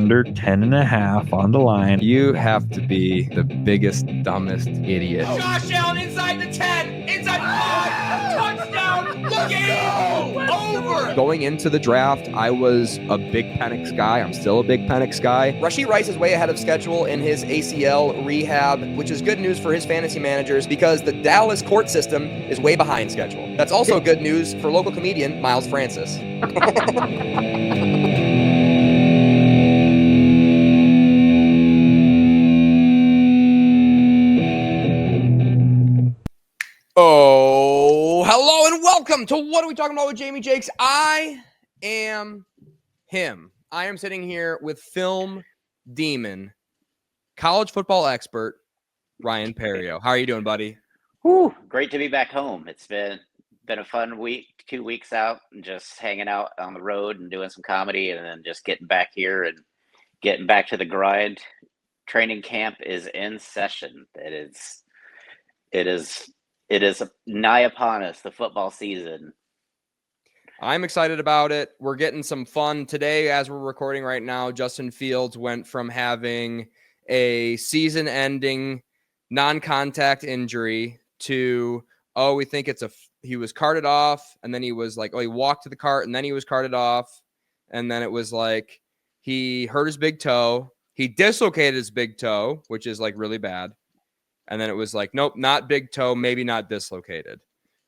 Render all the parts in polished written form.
under 10.5 on the line. You have to be the biggest, dumbest idiot. Josh Allen inside the 10, inside 5, touchdown, game over. Going into the draft, I was a big Penix guy. I'm still a big Penix guy. Rashee Rice is way ahead of schedule in his ACL rehab, which is good news for his fantasy managers because the Dallas court system is way behind schedule. That's also good news for local comedian Miles Francis. Oh, hello and welcome to What Are We Talking About with Jamie Jakes. I am him. I am sitting here with film demon, college football expert, Ryan Perrio. How are you doing, buddy? Whew, great to be back home. It's been a fun week, 2 weeks out, and just hanging out on the road and doing some comedy, and then just getting back here and getting back to the grind. Training camp is in session. It is nigh upon us, the football season. I'm excited about it. We're getting some fun today as we're recording right now. Justin Fields went from having a season-ending non-contact injury to, we think he was carted off, and then he was like, he walked to the cart, and then he was carted off, and then it was like he hurt his big toe. He dislocated his big toe, which is like really bad. And then it was like, nope, not big toe, maybe not dislocated.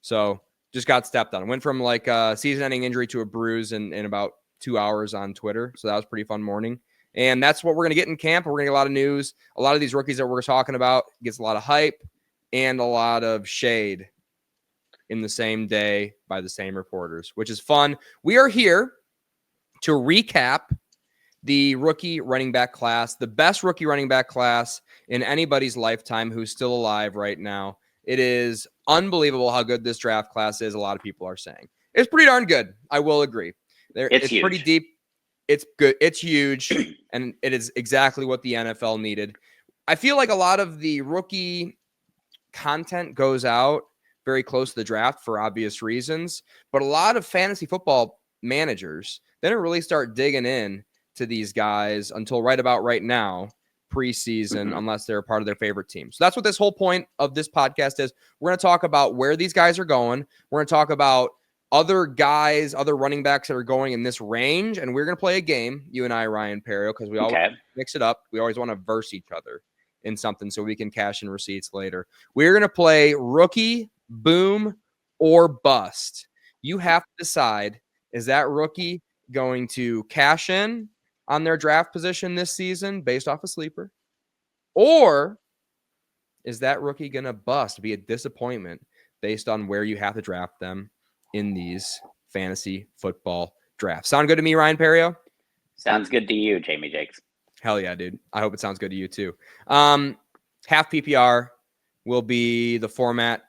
So just got stepped on. Went from like a season-ending injury to a bruise in about 2 hours on Twitter. So that was a pretty fun morning. And that's what we're going to get in camp. We're going to get a lot of news. A lot of these rookies that we're talking about gets a lot of hype and a lot of shade in the same day by the same reporters, which is fun. We are here to recap the rookie running back class, the best rookie running back class in anybody's lifetime who's still alive right now. It is unbelievable how good this draft class is. A lot of people are saying it's pretty darn good. I will agree. It's huge. Pretty deep. It's good. It's huge. And it is exactly what the NFL needed. I feel like a lot of the rookie content goes out very close to the draft for obvious reasons, but a lot of fantasy football managers didn't really start digging in to these guys until right about right now, preseason, unless they're a part of their favorite team. So that's what this whole point of this podcast is. We're going to talk about where these guys are going. We're going to talk about other guys, other running backs that are going in this range, and we're going to play a game, you and I, Ryan Perrio, because we always mix it up. We always want to verse each other in something so we can cash in receipts later. We're going to play rookie, boom, or bust. You have to decide, is that rookie going to cash in on their draft position this season based off a sleeper? Or is that rookie going to bust, be a disappointment based on where you have to draft them in these fantasy football drafts? Sound good to me, Ryan Perrio? Sounds good to you, Jamie Jakes. Hell yeah, dude. I hope it sounds good to you too. Half PPR will be the format.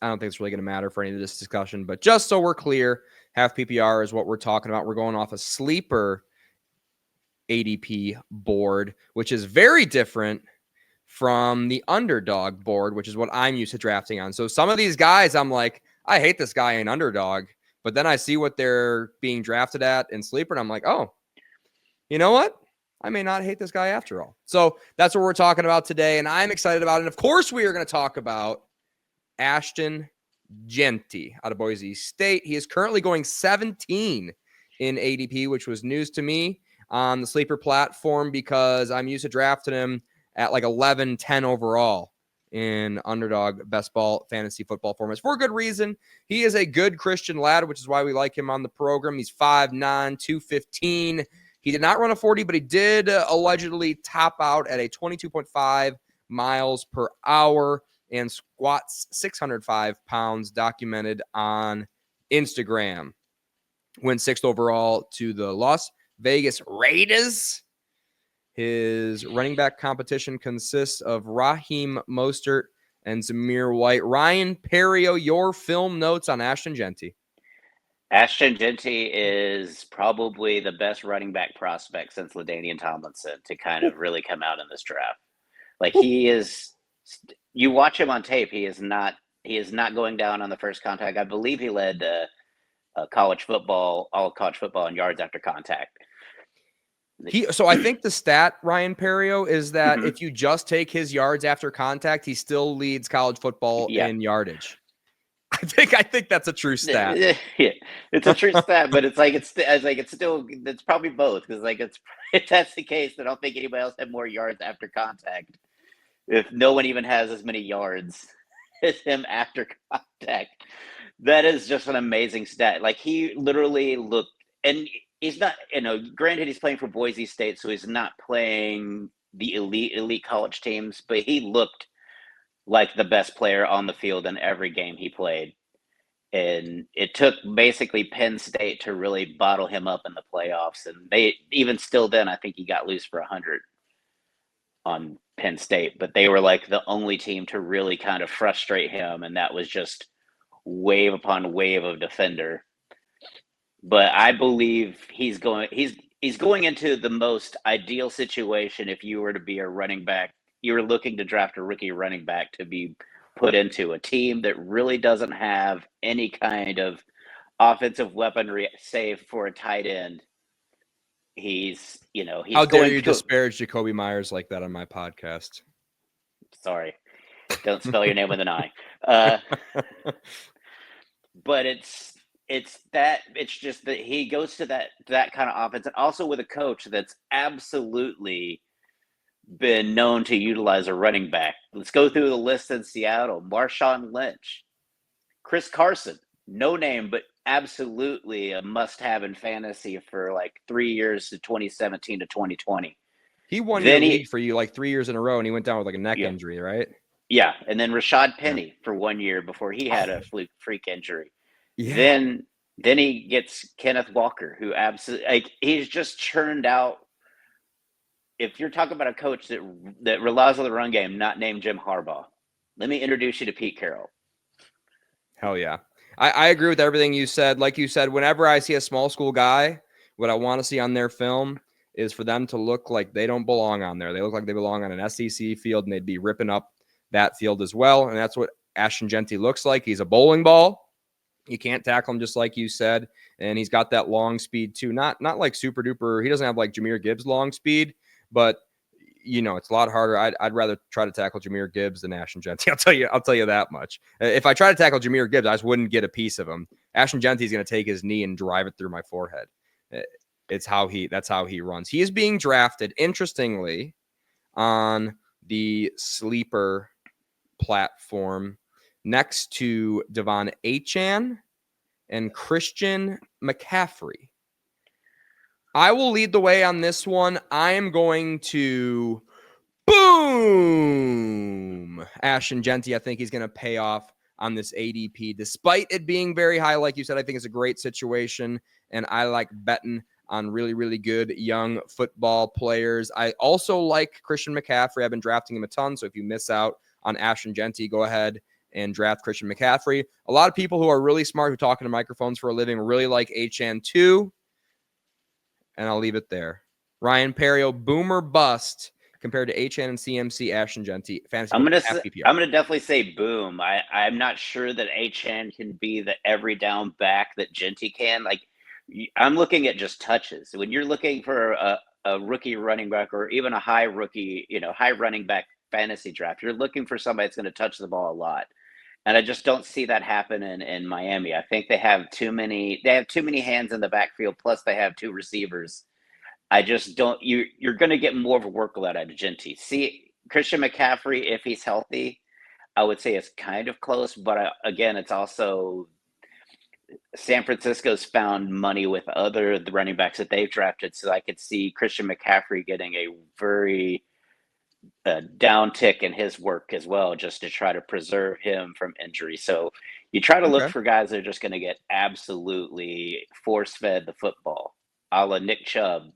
I don't think it's really going to matter for any of this discussion, but just so we're clear, half PPR is what we're talking about. We're going off a sleeper ADP board, which is very different from the underdog board, which is what I'm used to drafting on. So some of these guys, I'm like, I hate this guy in underdog, but then I see what they're being drafted at in sleeper, and I'm like, oh, you know what? I may not hate this guy after all. So that's what we're talking about today, and I'm excited about it. And of course, we are going to talk about Ashton Jeanty out of Boise State. He is currently going 17 in ADP, which was news to me on the sleeper platform because I'm used to drafting him at like 11, 10 overall in underdog best ball fantasy football formats for a good reason. He is a good Christian lad, which is why we like him on the program. He's 5'9", 215. He did not run a 40, but he did allegedly top out at a 22.5 miles per hour and squats 605 pounds, documented on Instagram. Went 6th overall to the Las Vegas Raiders. His running back competition consists of Raheem Mostert and Zamir White. Ryan Perrio, your film notes on Ashton Jeanty. Ashton Jeanty is probably the best running back prospect since LaDainian Tomlinson to kind of really come out in this draft. Like he is, you watch him on tape, he is not going down on the first contact. I believe he led all college football in yards after contact. So I think the stat, Ryan Perrio, is that if you just take his yards after contact, he still leads college football in yardage. I think that's a true stat. Yeah, it's a true stat, but it's probably both, because like if that's the case, then I don't think anybody else had more yards after contact. If no one even has as many yards as him after contact, that is just an amazing stat. Like, he literally looked, and he's not, granted he's playing for Boise State, so he's not playing the elite college teams, but he looked like the best player on the field in every game he played. And it took basically Penn State to really bottle him up in the playoffs. And they, even still then, I think he got loose for 100 on Penn State, but they were like the only team to really kind of frustrate him. And that was just wave upon wave of defender. But I believe he's going into the most ideal situation if you were to be a running back. You were looking to draft a rookie running back to be put into a team that really doesn't have any kind of offensive weaponry save for a tight end. He's How dare you disparage Jacoby Myers like that on my podcast? Sorry, don't spell your name with an I. But it's just that he goes to that kind of offense, and also with a coach that's absolutely been known to utilize a running back. Let's go through the list in Seattle. Marshawn Lynch, Chris Carson, no name, but absolutely a must-have in fantasy for like 3 years, to 2017 to 2020. He won the league for you like 3 years in a row, and he went down with like a neck injury, right? Yeah, and then Rashad Penny for 1 year before he had a freak injury. Yeah. Then he gets Kenneth Walker, who absolutely he's just churned out. If you're talking about a coach that relies on the run game, not named Jim Harbaugh, let me introduce you to Pete Carroll. Hell yeah. I agree with everything you said. Like you said, whenever I see a small school guy, what I want to see on their film is for them to look like they don't belong on there. They look like they belong on an SEC field, and they'd be ripping up that field as well. And that's what Ashton Jeanty looks like. He's a bowling ball. You can't tackle him, just like you said. And he's got that long speed too. Not like super duper. He doesn't have like Jahmyr Gibbs long speed, but it's a lot harder. I'd rather try to tackle Jahmyr Gibbs than Ashton Jeanty. I'll tell you that much. If I try to tackle Jahmyr Gibbs, I just wouldn't get a piece of him. Ashton Jeanty is going to take his knee and drive it through my forehead. That's how he runs. He is being drafted, interestingly, on the sleeper platform next to Devon Achane and Christian McCaffrey. I will lead the way on this one. I am going to boom Ashton Jeanty. I think he's going to pay off on this ADP, despite it being very high. Like you said, I think it's a great situation, and I like betting on really, really good young football players. I also like Christian McCaffrey. I've been drafting him a ton, so if you miss out on Ashton Jeanty, go ahead and draft Christian McCaffrey. A lot of people who are really smart, who talk into microphones for a living, really like Achane too. And I'll leave it there. Ryan Perrio, boomer bust compared to Achane and CMC, Ashton Jeanty. Fantasy I'm gonna definitely say boom. I'm not sure that Achane can be the every down back that Jeanty can. Like, I'm looking at just touches. When you're looking for a rookie running back, or even a high running back fantasy draft, you're looking for somebody that's going to touch the ball a lot. And I just don't see that happen in Miami. I think they have too many hands in the backfield, plus they have two receivers. I just don't, you're going to get more of a workload out of Jeanty. See, Christian McCaffrey, if he's healthy, I would say it's kind of close, but again, it's also San Francisco's found money with the running backs that they've drafted. So I could see Christian McCaffrey getting a very downtick in his work as well, just to try to preserve him from injury. So you try to look for guys that are just going to get absolutely force-fed the football, a la Nick Chubb.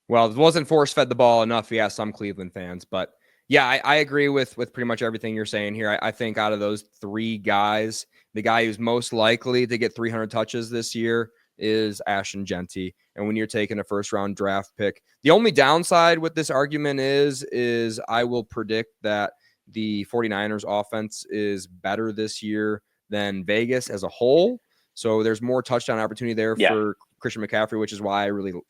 Well, it wasn't force-fed the ball enough if you ask some Cleveland fans, but yeah, I agree with pretty much everything you're saying here. I think out of those three guys, the guy who's most likely to get 300 touches this year is Ashton Jeanty. And when you're taking a first-round draft pick, the only downside with this argument is I will predict that the 49ers offense is better this year than Vegas as a whole. So there's more touchdown opportunity there Christian McCaffrey, which is why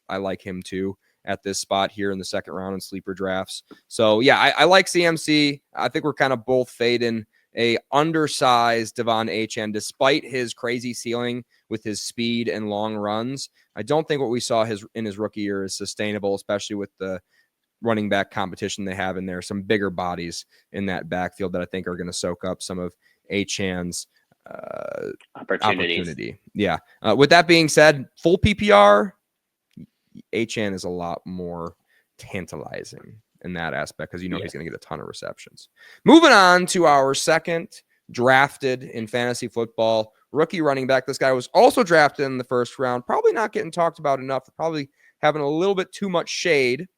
I like him too at this spot here in the second round in sleeper drafts. So yeah, I like CMC. I think we're kind of both fading a undersized Devon Achane, despite his crazy ceiling with his speed and long runs. I don't think what we saw in his rookie year is sustainable, especially with the running back competition they have in there. Some bigger bodies in that backfield that I think are going to soak up some of Achane's opportunity. Yeah. With that being said, full PPR, Achane is a lot more tantalizing in that aspect because he's going to get a ton of receptions. Moving on to our second drafted in fantasy football rookie running back. This guy was also drafted in the first round, probably not getting talked about enough, probably having a little bit too much shade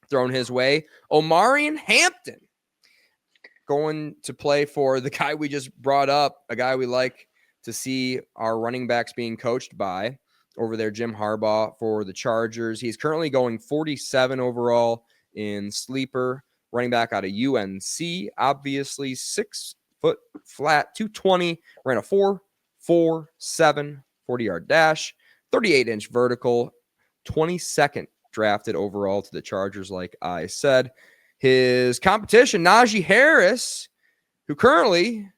thrown his way. Omarion Hampton going to play for the guy we just brought up, a guy we like to see our running backs being coached by over there, Jim Harbaugh for the Chargers. He's currently going 47 overall in sleeper, running back out of UNC, obviously 6 foot flat, 220, ran a 4.47 40-yard dash, 38-inch vertical, 22nd drafted overall to the Chargers, like I said. His competition, Najee Harris, who currently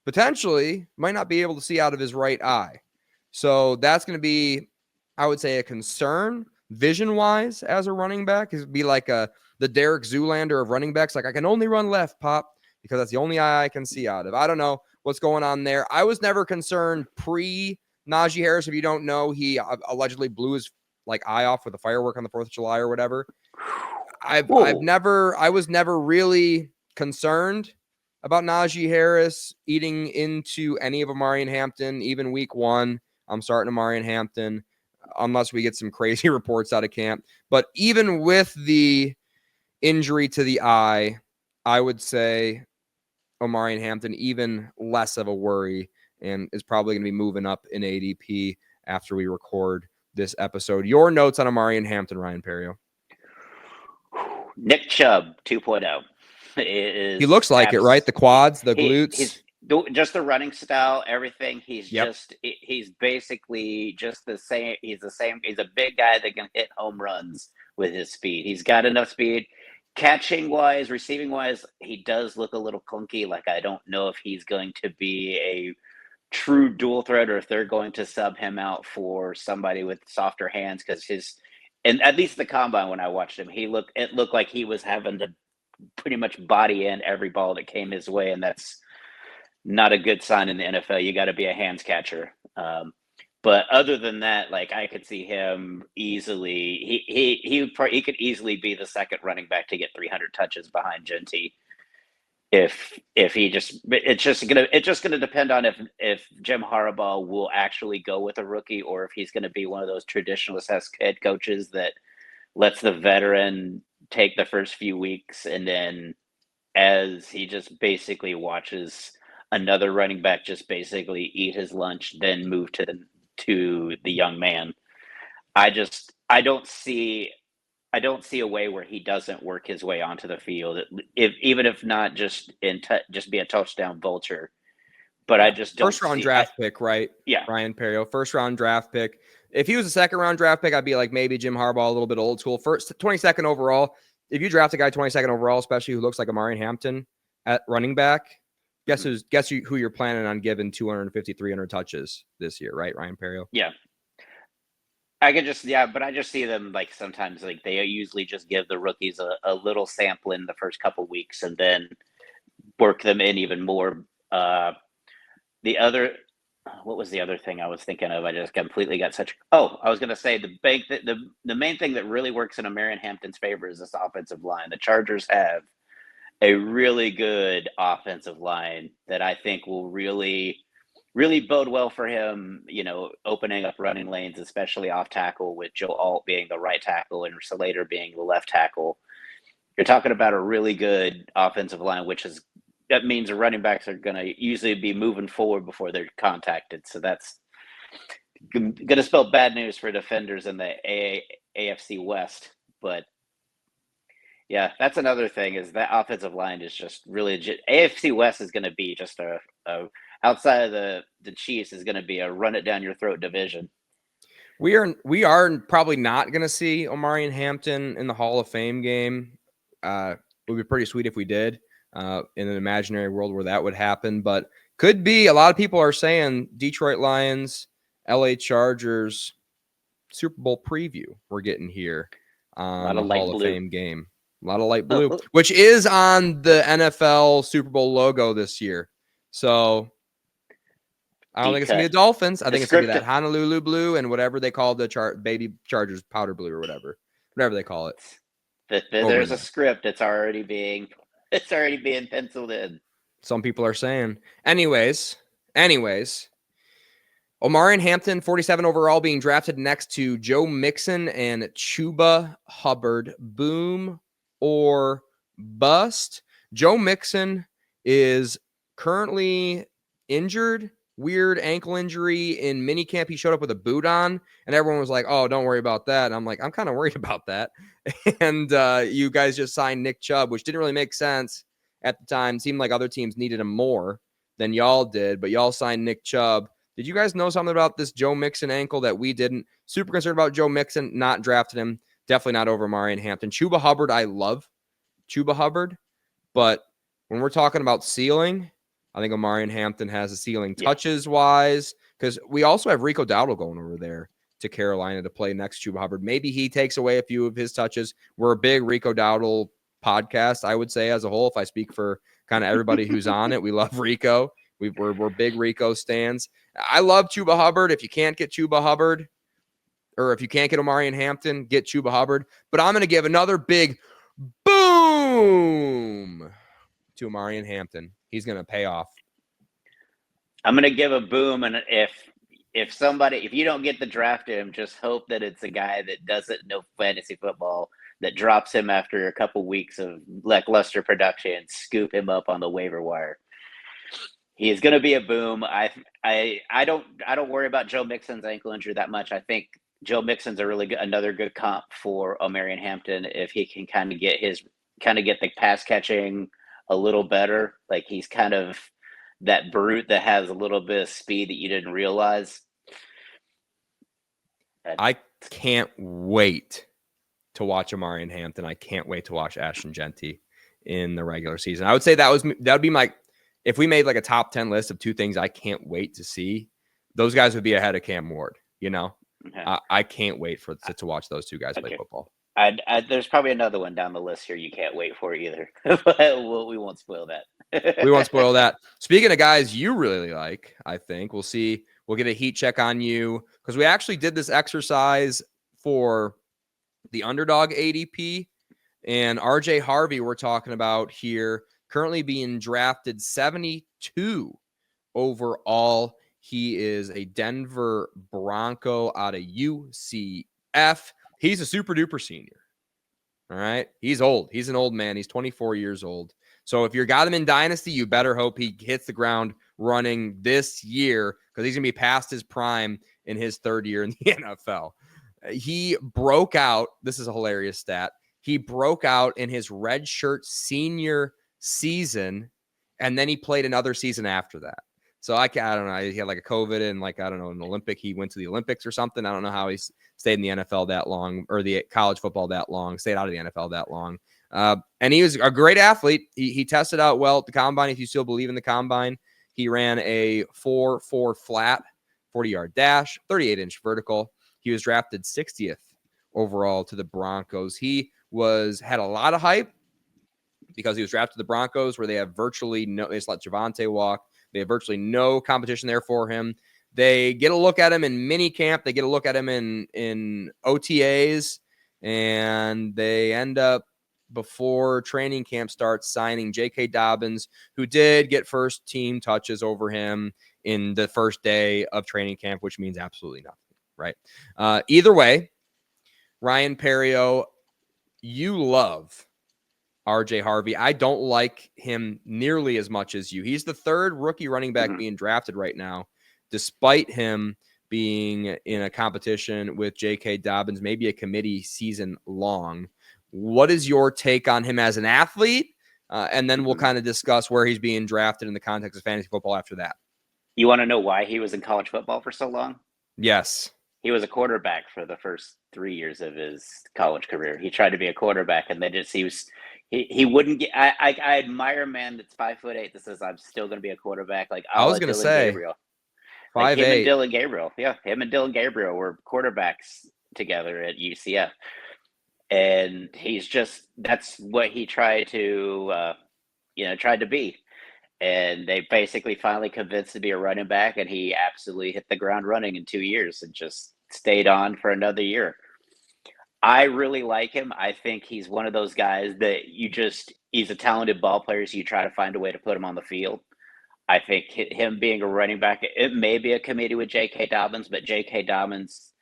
potentially might not be able to see out of his right eye. So that's going to be, I would say, a concern vision-wise as a running back. It would be like the Derek Zoolander of running backs. Like, I can only run left, Pop, because that's the only eye I can see out of. I don't know what's going on there. I was never concerned pre-Najee Harris. If you don't know, he allegedly blew his eye off with a firework on the 4th of July or whatever. I was never really concerned about Najee Harris eating into any of Omarion Hampton, even week 1. I'm starting Omarion Hampton unless we get some crazy reports out of camp. But even with the injury to the eye, I would say Omarion Hampton even less of a worry and is probably going to be moving up in ADP after we record this episode. Your notes on Omarion Hampton, Ryan Perrio? Nick Chubb 2.0. He looks like it, right? The quads, the glutes. He's just the running style, everything. He's basically just the same. He's a big guy that can hit home runs with his speed. He's got enough speed. Catching wise, receiving wise, he does look a little clunky. Like, I don't know if he's going to be a true dual threat or if they're going to sub him out for somebody with softer hands, because and at least the combine, when I watched him, it looked like he was having to pretty much body in every ball that came his way, and that's not a good sign in the NFL. You got to be a hands catcher. But other than that, I could see him easily. He could easily be the second running back to get 300 touches behind Jeanty. If he it's just gonna depend on if Jim Harbaugh will actually go with a rookie, or if he's gonna be one of those traditionalist head coaches that lets the veteran take the first few weeks, and then as he just basically watches another running back just basically eat his lunch, then move to the young man. I don't see a way where he doesn't work his way onto the field, even if not just just be a touchdown vulture. But I just don't. First round draft pick, right? Yeah, Ryan Perrio, first round draft pick. If he was a second round draft pick, I'd be like maybe Jim Harbaugh, a little bit old school. First, 22nd overall. If you draft a guy 22nd overall, especially who looks like Omarion Hampton at running back, guess who you're planning on giving 250, 300 touches this year, right, Ryan Perrio? Yeah. But I just see them sometimes they usually just give the rookies a little sample in the first couple weeks and then work them in even more. What was the other thing I was thinking of? I just completely got I was going to say the main thing that really works in Omarion Hampton's favor is this offensive line. The Chargers have a really good offensive line that I think will really bode well for him, opening up running lanes, especially off tackle, with Joe Alt being the right tackle and Slater being the left tackle. You're talking about a really good offensive line, that means the running backs are going to usually be moving forward before they're contacted. So that's going to spell bad news for defenders in the AFC West. But yeah, that's another thing, is that offensive line is just really legit. AFC West is going to be just outside of the Chiefs, is going to be a run it down your throat division. We are probably not going to see Omarion Hampton in the Hall of Fame game. It would be pretty sweet if we did in an imaginary world where that would happen, but could be. A lot of people are saying Detroit Lions, LA Chargers, Super Bowl preview we're getting here on the Hall of Fame game. A lot of light blue, which is on the NFL Super Bowl logo this year. So I don't think it's going to be the Dolphins. I think it's going to be that Honolulu blue and whatever they call the baby Chargers powder blue or whatever they call it. There's a script. It's already being penciled in. Some people are saying. Anyways, Omarion Hampton, 47 overall, being drafted next to Joe Mixon and Chuba Hubbard. Boom or bust. Joe Mixon is currently injured. Weird ankle injury in minicamp. He showed up with a boot on, and everyone was like, "Oh, don't worry about that." And I'm like, "I'm kind of worried about that." And you guys just signed Nick Chubb, which didn't really make sense at the time. Seemed like other teams needed him more than y'all did, but y'all signed Nick Chubb. Did you guys know something about this Joe Mixon ankle that we didn't? Super concerned about Joe Mixon. Not drafted him. Definitely not over Omarion Hampton. Chuba Hubbard, I love Chuba Hubbard, but when we're talking about ceiling, I think Omarion Hampton has a ceiling touches-wise, because we also have Rico Dowdle going over there to Carolina to play next to Chuba Hubbard. Maybe he takes away a few of his touches. We're a big Rico Dowdle podcast, I would say, as a whole. If I speak for kind of everybody who's on it, we love Rico. We're big Rico stans. I love Chuba Hubbard. If you can't get Chuba Hubbard, or if you can't get Omarion Hampton, get Chuba Hubbard. But I'm going to give another big boom to Omarion Hampton. He's going to pay off. I'm going to give a boom, and if you don't get the draft him, just hope that it's a guy that doesn't know fantasy football that drops him after a couple weeks of lackluster production and scoop him up on the waiver wire. He is going to be a boom. I don't worry about Joe Mixon's ankle injury that much. I think Joe Mixon's another good comp for Omarion Hampton if he can kind of get the pass catching a little better. Like he's kind of that brute that has a little bit of speed that you didn't realize. I can't wait to watch Omarion Hampton. I can't wait to watch Ashton Jeanty in the regular season. I would say that would be my, if we made like a top 10 list of two things I can't wait to see, those guys would be ahead of Cam Ward, you know? Okay. I can't wait to watch those two guys play football. There's probably another one down the list here you can't wait for either. But we won't spoil that. We won't spoil that. Speaking of guys you really like, I think we'll see. We'll get a heat check on you because we actually did this exercise for the underdog ADP, and RJ Harvey we're talking about here, currently being drafted 72 overall. He is a Denver Bronco out of UCF. He's a super duper senior. All right. He's old. He's an old man. He's 24 years old. So if you got him in Dynasty, you better hope he hits the ground running this year because he's going to be past his prime in his third year in the NFL. He broke out. This is a hilarious stat. He broke out in his redshirt senior season, and then he played another season after that. So I don't know. He had like a COVID and an Olympic. He went to the Olympics or something. I don't know how he stayed in the NFL that long or the college football that long, stayed out of the NFL that long. And he was a great athlete. He tested out well at the combine. If you still believe in the combine, he ran a 4.4 flat, 40-yard dash, 38-inch vertical. He was drafted 60th overall to the Broncos. He had a lot of hype because he was drafted to the Broncos where they have virtually no, they just let Javonte walk. They have virtually no competition there for him. They get a look at him in mini camp. They get a look at him in OTAs, and they end up before training camp starts signing J.K. Dobbins, who did get first team touches over him in the first day of training camp, which means absolutely nothing, right? Either way, Ryan Perrio, you love RJ Harvey. I don't like him nearly as much as you. He's the third rookie running back being drafted right now, despite him being in a competition with J.K. Dobbins, maybe a committee season long. What is your take on him as an athlete? And then we'll kind of discuss where he's being drafted in the context of fantasy football after that. You want to know why he was in college football for so long? Yes. he was a quarterback for the first 3 years of his college career. He tried to be a quarterback, and he wouldn't get. I admire a man that's 5'8" that says I'm still going to be a quarterback. Like I was going to say Gabriel. 5'8". Like him and Dylan Gabriel. Yeah, him and Dylan Gabriel were quarterbacks together at UCF. And that's what he tried to be. And they basically finally convinced him to be a running back, and he absolutely hit the ground running in 2 years and just stayed on for another year. I really like him. I think he's one of those guys that he's a talented ball player, so you try to find a way to put him on the field. I think him being a running back, it may be a committee with J.K. Dobbins, but J.K. Dobbins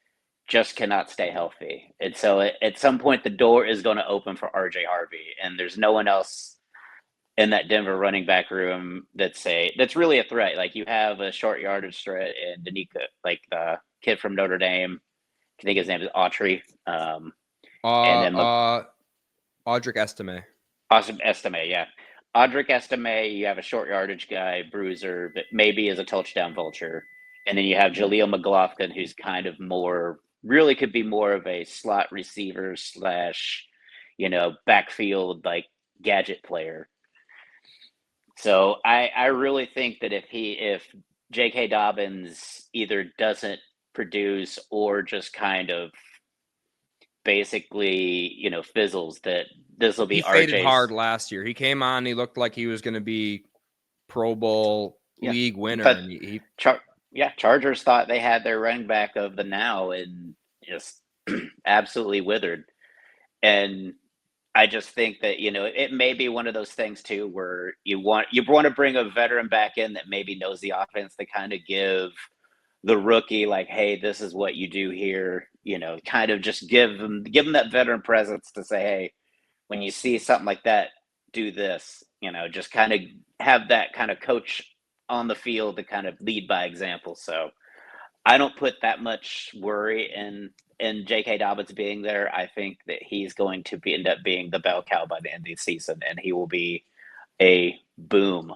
just cannot stay healthy. And so at some point, the door is going to open for RJ Harvey, and there's no one else in that Denver running back room that's really a threat. Like, you have a short yardage threat in Danica, like the kid from Notre Dame. I think his name is Autry. And then Audric Estime. Awesome Estime, yeah. Audric Estime, you have a short yardage guy, bruiser, that maybe is a touchdown vulture. And then you have Jaleel McLaughlin, who's kind of really could be more of a slot receiver / backfield, like, gadget player. So I really think that if J.K. Dobbins either doesn't produce or just kind of basically, fizzles, that this will be He faded hard last year. He came on, he looked like he was going to be Pro Bowl league winner. But and Chargers thought they had their running back of the now and just absolutely withered. And I just think that, it may be one of those things too, where you want to bring a veteran back in that maybe knows the offense, to kind of give the rookie, like, hey, this is what you do here, kind of just give them that veteran presence to say, hey, when you see something like that, do this, just kind of have that kind of coach on the field to kind of lead by example. So I don't put that much worry in J.K. Dobbins being there. I think that he's going to end up being the bell cow by the end of the season, and he will be a boom.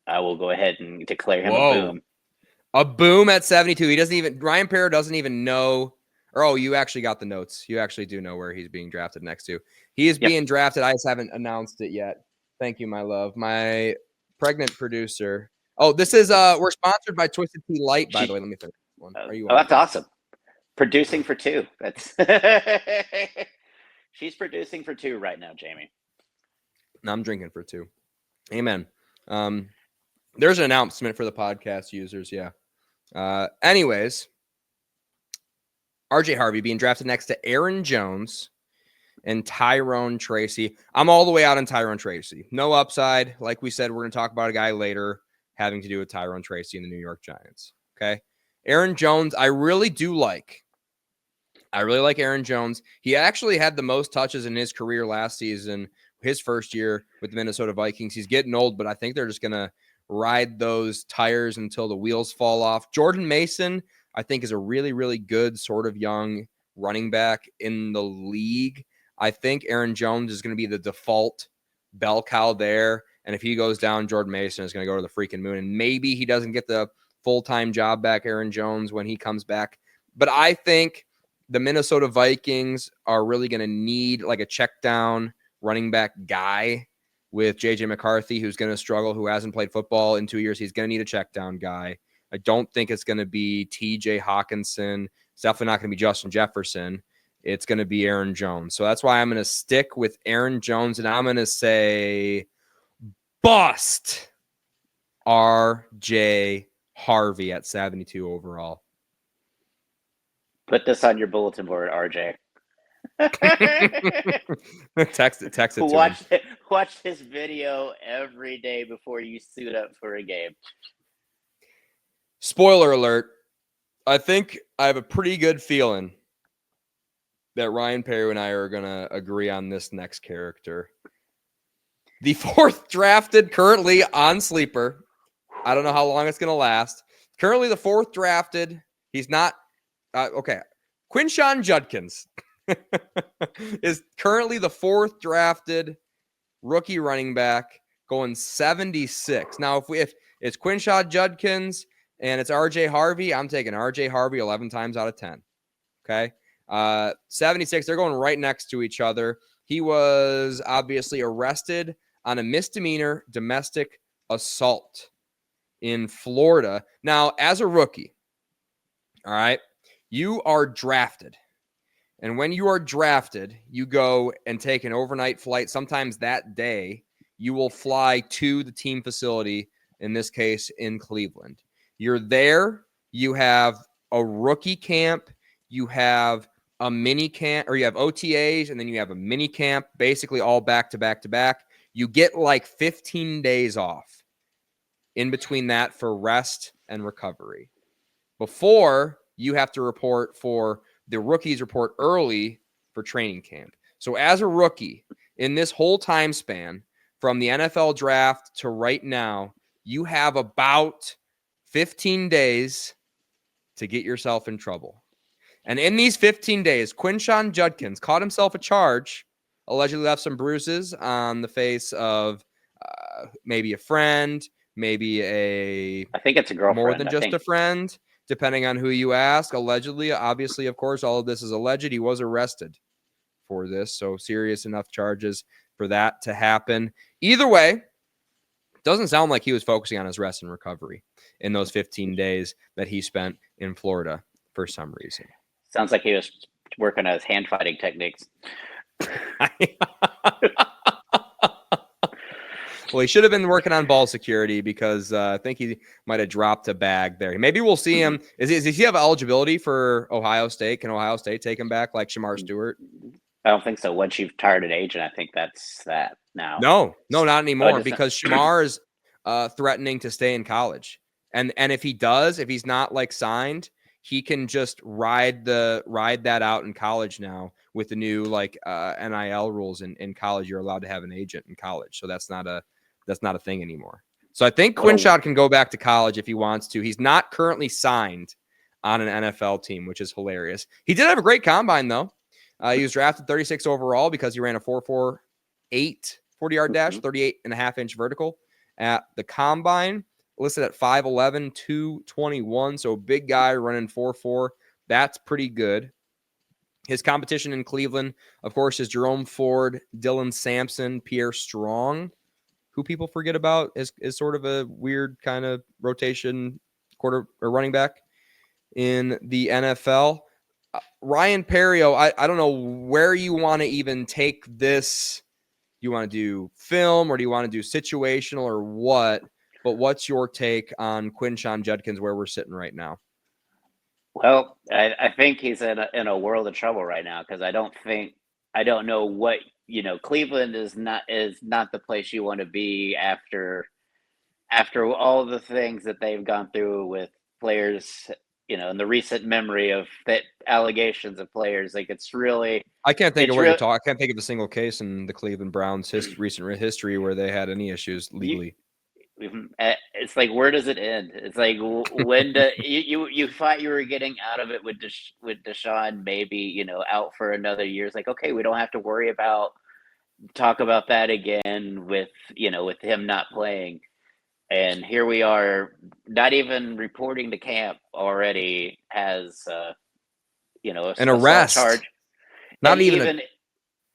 I will go ahead and declare him a boom. A boom at 72. Ryan Perrio doesn't even know. You actually got the notes. You actually do know where he's being drafted next to. He is being drafted. I just haven't announced it yet. Thank you, my love. My pregnant producer. Oh, this is we're sponsored by Twisted Tea Light, by the way. Let me finish one. That's awesome. Producing for two. That's she's producing for two right now, Jamie. No, I'm drinking for two. Amen. There's an announcement for the podcast users. Yeah. Anyways, RJ Harvey being drafted next to Aaron Jones and Tyrone Tracy. I'm all the way out on Tyrone Tracy. No upside. Like we said, we're going to talk about a guy later having to do with Tyrone Tracy and the New York Giants. Okay. Aaron Jones, I really like Aaron Jones. He actually had the most touches in his career last season, his first year with the Minnesota Vikings. He's getting old, but I think they're just going to ride those tires until the wheels fall off. Jordan Mason, I think, is a really, really good sort of young running back in the league. I think Aaron Jones is going to be the default bell cow there. And if he goes down, Jordan Mason is going to go to the freaking moon. And maybe he doesn't get the full-time job back, Aaron Jones, when he comes back. But I think the Minnesota Vikings are really going to need like a check down running back guy with JJ McCarthy, who's going to struggle, who hasn't played football in 2 years. He's going to need a check down guy. I don't think it's going to be TJ Hawkinson. It's definitely not going to be Justin Jefferson. It's going to be Aaron Jones. So that's why I'm going to stick with Aaron Jones, and I'm going to say bust RJ Harvey at 72 overall. Put this on your bulletin board, RJ. Text it to him. Watch this video every day before you suit up for a game. Spoiler alert. I think I have a pretty good feeling that Ryan Perrio and I are going to agree on this next character. The fourth drafted, currently on Sleeper. I don't know how long it's going to last. Currently the fourth drafted. He's not okay. Quinshon Judkins is currently the fourth drafted rookie running back, going 76. Now, if it's Quinshon Judkins and it's RJ Harvey. I'm taking RJ Harvey 11 times out of 10. Okay. 76, they're going right next to each other. He was obviously arrested on a misdemeanor domestic assault in Florida. Now, as a rookie, all right, you are drafted. And when you are drafted, you go and take an overnight flight. Sometimes that day, you will fly to the team facility, in this case, in Cleveland. You're there. You have a rookie camp. You have a mini camp, or you have OTAs, and then you have a mini camp, basically all back to back to back. You get like 15 days off in between that for rest and recovery. Before you have to report for the rookies report early for training camp. So as a rookie in this whole time span from the NFL draft to right now, you have about 15 days to get yourself in trouble. And in these 15 days, Quinshon Judkins caught himself a charge, allegedly left some bruises on the face of maybe a friend, maybe I think it's a girlfriend. more than just a friend, depending on who you ask. Allegedly, obviously, of course, all of this is alleged. He was arrested for this, so serious enough charges for that to happen. Either way, doesn't sound like he was focusing on his rest and recovery in those 15 days that he spent in Florida for some reason. Sounds like he was working on his hand fighting techniques. Well, he should have been working on ball security because I think he might have dropped a bag there. Maybe we'll see him. Does he have eligibility for Ohio State? Can Ohio State take him back like Shamar Stewart? I don't think so. Once you've tired an agent, I think that's that now. No, not anymore, Oh, because Shamar is threatening to stay in college. And if he does, if he's not like signed, he can just ride that out in college now with the new like NIL rules in college. You're allowed to have an agent in college. So that's not a thing anymore. So I think Quinshon can go back to college if he wants to. He's not currently signed on an NFL team, which is hilarious. He did have a great combine though. He was drafted 36 overall because he ran a 4.48 40-yard dash, 38.5-inch vertical at the combine. Listed at 5'11", 221. So big guy running 4.4. That's pretty good. His competition in Cleveland, of course, is Jerome Ford, Dylan Sampson, Pierre Strong, who people forget about is sort of a weird kind of rotation quarter or running back in the NFL. Ryan Perrio, I don't know where you want to even take this. Do you want to do film or do you want to do situational or what? But what's your take on Quinshon Judkins, where we're sitting right now? Well, I think he's in a world of trouble right now because I don't know what, Cleveland is not the place you want to be after all the things that they've gone through with players, in the recent memory of that allegations of players. Like it's really, I can't think of where you're talking. I can't think of a single case in the Cleveland Browns recent history where they had any issues legally. It's like, where does it end? It's like, when you thought you were getting out of it with Deshaun, maybe, out for another year. It's like, okay, we don't have to worry about talk about that again with him not playing. And here we are, not even reporting to camp already has, an arrest charge. Not even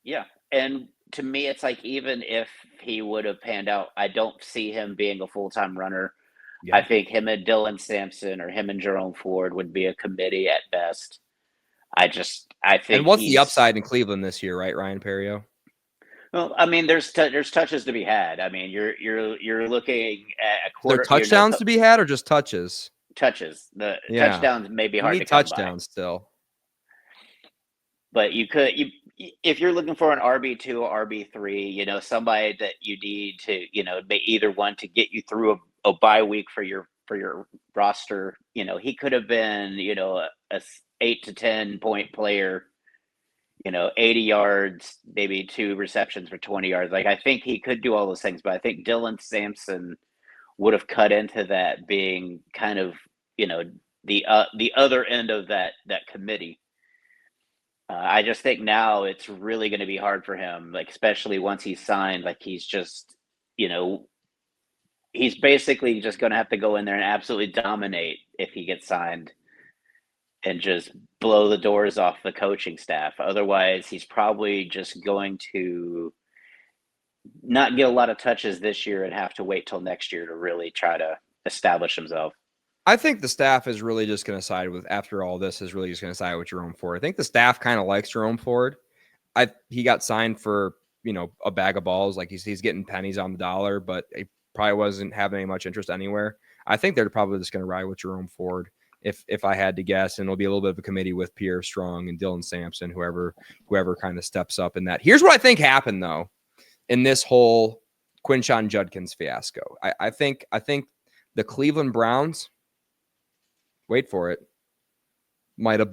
yeah. And to me, it's like, even if he would have panned out, I don't see him being a full-time runner. Yeah. I think him and Dylan Sampson or him and Jerome Ford would be a committee at best. I think. And what's the upside in Cleveland this year, right, Ryan Perrio? Well, I mean, there's touches to be had. I mean, you're looking at a quarter. Are there touchdowns to be had or just touches? Touches. The touchdowns may be hard to come touchdowns by. Still. But if you're looking for an RB2 or RB3, somebody that you need to, either one to get you through a bye week for your roster, he could have been, a 8 to 10 point player, 80 yards, maybe 2 receptions for 20 yards. Like, I think he could do all those things, but I think Dylan Sampson would have cut into that being kind of, the other end of that committee. I just think now it's really going to be hard for him, like, especially once he's signed, like he's just, he's basically just going to have to go in there and absolutely dominate if he gets signed and just blow the doors off the coaching staff. Otherwise, he's probably just going to not get a lot of touches this year and have to wait till next year to really try to establish himself. I think the staff is really just going to side with, after all this, is really just going to side with Jerome Ford. I think the staff kind of likes Jerome Ford. He got signed for, a bag of balls. Like he's getting pennies on the dollar, but he probably wasn't having any much interest anywhere. I think they're probably just going to ride with Jerome Ford if I had to guess, and it'll be a little bit of a committee with Pierre Strong and Dylan Sampson, whoever kind of steps up in that. Here's what I think happened though in this whole Quinshon Judkins fiasco. I think the Cleveland Browns, wait for it, might have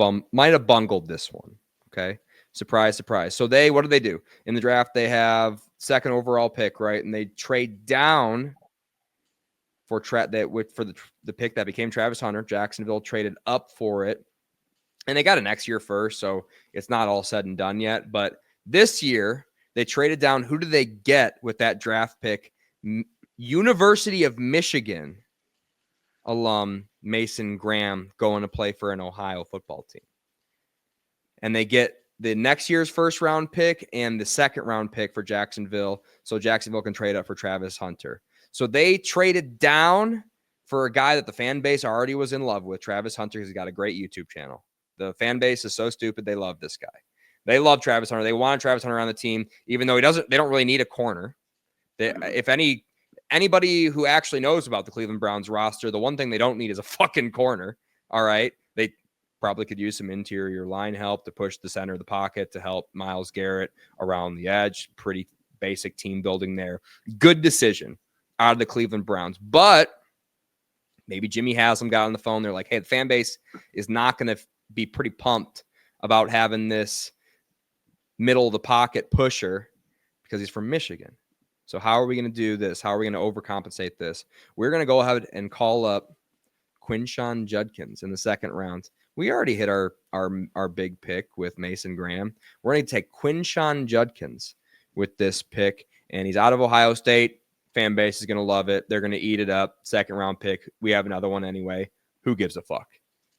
bungled this one. Okay. Surprise, surprise. So what do they do? In the draft, they have second overall pick, right? And they trade down for the pick that became Travis Hunter. Jacksonville traded up for it. And they got a next year first, so it's not all said and done yet. But this year, they traded down. Who do they get with that draft pick? University of Michigan alum Mason Graham going to play for an Ohio football team. And they get the next year's first round pick and the second round pick for Jacksonville, so Jacksonville can trade up for Travis Hunter. So they traded down for a guy that the fan base already was in love with, Travis Hunter, because he's got a great YouTube channel. The fan base is so stupid. They love this guy. They love Travis Hunter. They want Travis Hunter on the team, even though they don't really need a corner. If anybody who actually knows about the Cleveland Browns roster, the one thing they don't need is a fucking corner. All right. They probably could use some interior line help to push the center of the pocket to help Myles Garrett around the edge. Pretty basic team building there. Good decision out of the Cleveland Browns. But maybe Jimmy Haslam got on the phone. They're like, hey, the fan base is not going to be pretty pumped about having this middle of the pocket pusher because he's from Michigan. So how are we going to do this? How are we going to overcompensate this? We're going to go ahead and call up Quinshon Judkins in the second round. We already hit our big pick with Mason Graham. We're going to take Quinshon Judkins with this pick, and he's out of Ohio State. Fan base is going to love it. They're going to eat it up. Second round pick. We have another one anyway. Who gives a fuck?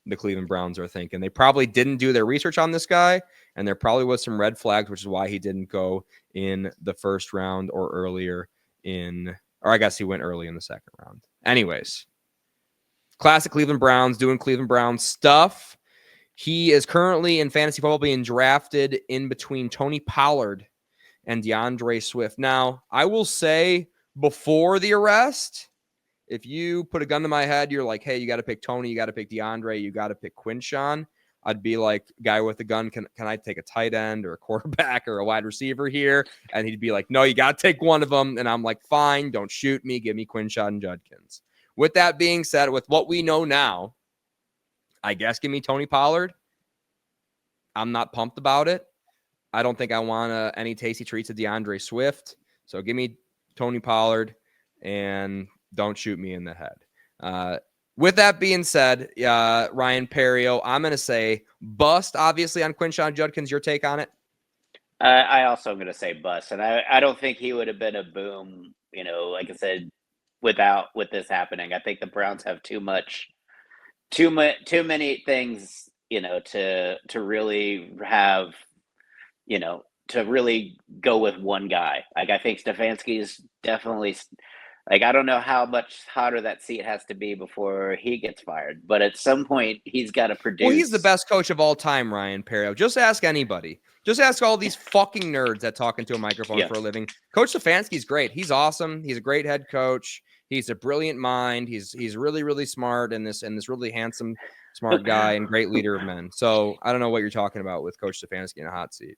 The Cleveland Browns are thinking. They probably didn't do their research on this guy, and there probably was some red flags, which is why he didn't go in the first round or earlier or I guess he went early in the second round. Anyways, classic Cleveland Browns doing Cleveland Browns stuff. He is currently in fantasy football being drafted in between Tony Pollard and DeAndre Swift. Now, I will say before the arrest, if you put a gun to my head, you're like, hey, you got to pick Tony, you got to pick DeAndre, you got to pick Quinshon. I'd be like, guy with a gun, can I take a tight end or a quarterback or a wide receiver here? And he'd be like, no, you got to take one of them. And I'm like, fine, don't shoot me. Give me Quinshon Judkins. With that being said, with what we know now, I guess give me Tony Pollard. I'm not pumped about it. I don't think I want any tasty treats of DeAndre Swift. So give me Tony Pollard and don't shoot me in the head. With that being said, Ryan Perrio, I'm going to say bust, obviously, on Quinshon Judkins. Your take on it? I also am going to say bust. And I don't think he would have been a boom, like I said, with this happening. I think the Browns have too many things, to really have, to really go with one guy. Like, I think Stefanski is definitely, like, I don't know how much hotter that seat has to be before he gets fired, but at some point he's got to produce. Well, he's the best coach of all time, Ryan Perrio. Just ask anybody. Just ask all these fucking nerds that talk into a microphone for a living. Coach Stefanski's great. He's awesome. He's a great head coach. He's a brilliant mind. He's really, really smart and this really handsome, smart guy and great leader of men. So I don't know what you're talking about with Coach Stefanski in a hot seat.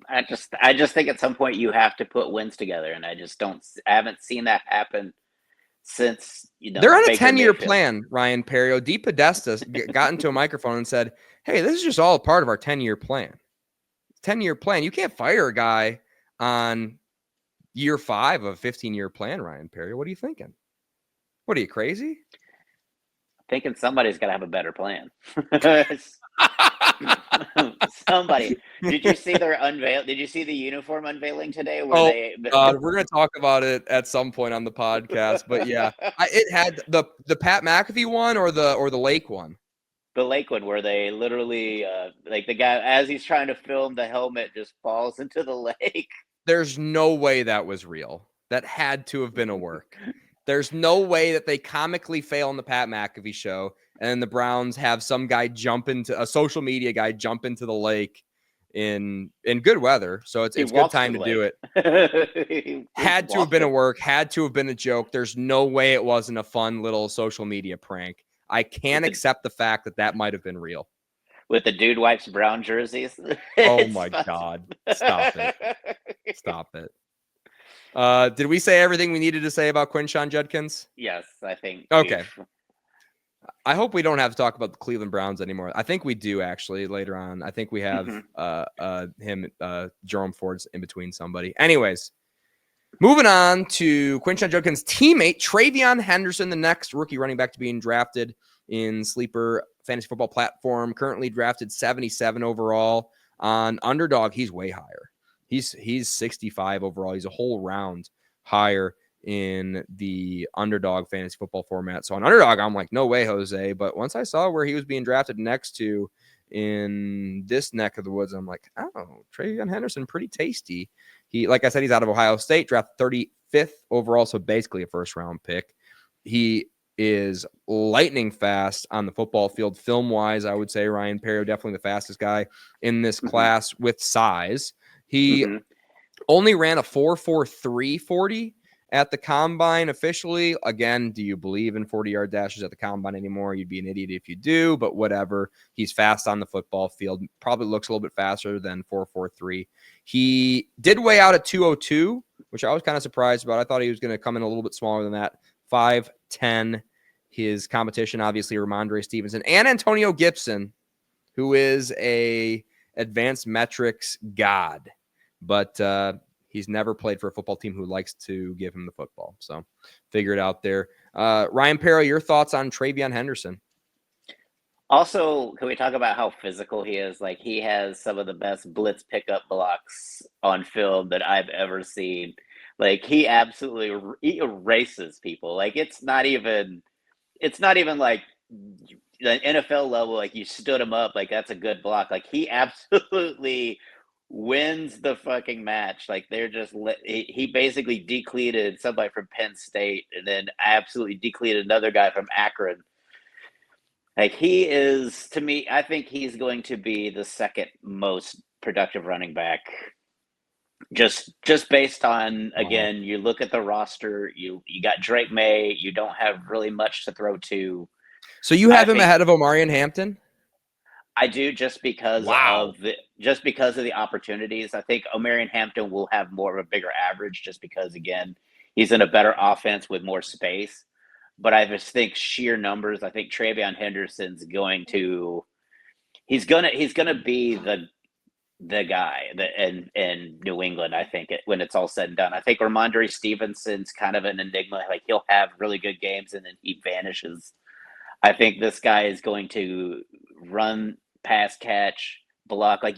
I just think at some point you have to put wins together, and I haven't seen that happen since they're on a 10-year plan. Ryan Perrio, Dee Podesta got into a microphone and said, "Hey, this is just all a part of our 10-year plan. 10-year plan. You can't fire a guy on year 5 of a 15-year plan." Ryan Perrio, what are you thinking? What are you, crazy? Thinking somebody's got to have a better plan. Somebody, did you see their unveil? Did you see the uniform unveiling today? Where Oh, they? we're going to talk about it at some point on the podcast, but yeah, it had the Pat McAfee one or the Lake one. The lake one, where they literally, like the guy, as he's trying to film, the helmet just falls into the lake. There's no way that was real. That had to have been a work. There's no way that they comically fail on the Pat McAfee show and the Browns have some guy jump into a social media guy jump into the lake in good weather. So it's good time to do it. Had to have been a work, had to have been a joke. There's no way it wasn't a fun little social media prank. I can't accept the fact that might have been real. With the dude wipes brown jerseys. Oh my God. Stop it. Stop it. Did we say everything we needed to say about Quinshon Judkins? Yes, I think. Okay. I hope we don't have to talk about the Cleveland Browns anymore. I think we do actually later on. I think we have him, Jerome Ford's in between somebody. Anyways, moving on to Quinshon Judkins' teammate, Travion Henderson, the next rookie running back to being drafted in Sleeper Fantasy Football platform, currently drafted 77 overall. On Underdog, he's way higher. He's 65 overall. He's a whole round higher in the Underdog fantasy football format. So on Underdog, I'm like, no way, Jose. But once I saw where he was being drafted next to in this neck of the woods, I'm like, oh, Travion Henderson, pretty tasty. He, like I said, he's out of Ohio State, drafted 35th overall, so basically a first-round pick. He is lightning fast on the football field. Film-wise, I would say Ryan Perrio, definitely the fastest guy in this class with size. He only ran a 4.43 40 at the combine officially. Again, do you believe in 40-yard dashes at the combine anymore? You'd be an idiot if you do, but whatever. He's fast on the football field. Probably looks a little bit faster than 4.43. He did weigh out at 202, which I was kind of surprised about. I thought he was going to come in a little bit smaller than that. 5'10". His competition, obviously, Ramondre Stevenson and Antonio Gibson, who is a advanced metrics god. But he's never played for a football team who likes to give him the football. So figure it out there. Ryan Perrio, your thoughts on Travion Henderson? Also, can we talk about how physical he is? Like, he has some of the best blitz pickup blocks on film that I've ever seen. Like, he absolutely erases people. Like, it's not even like the NFL level. Like, you stood him up, like that's a good block. Like, he absolutely wins the fucking match. Like, they're just he basically decleated somebody from Penn State and then absolutely decleated another guy from Akron. Like, he is, to me, I think he's going to be the second most productive running back. Just based on, again, you look at the roster, you got Drake May, you don't have really much to throw to. So you have him ahead of Omarion Hampton? I do, just because of the opportunities. I think Omarion Hampton will have more of a bigger average just because, again, he's in a better offense with more space. But I just think sheer numbers, I think Travion Henderson's going to be the guy in New England, I think, when it's all said and done. I think Ramondre Stevenson's kind of an enigma. Like, he'll have really good games and then he vanishes. I think this guy is going to run, pass, catch, block. Like,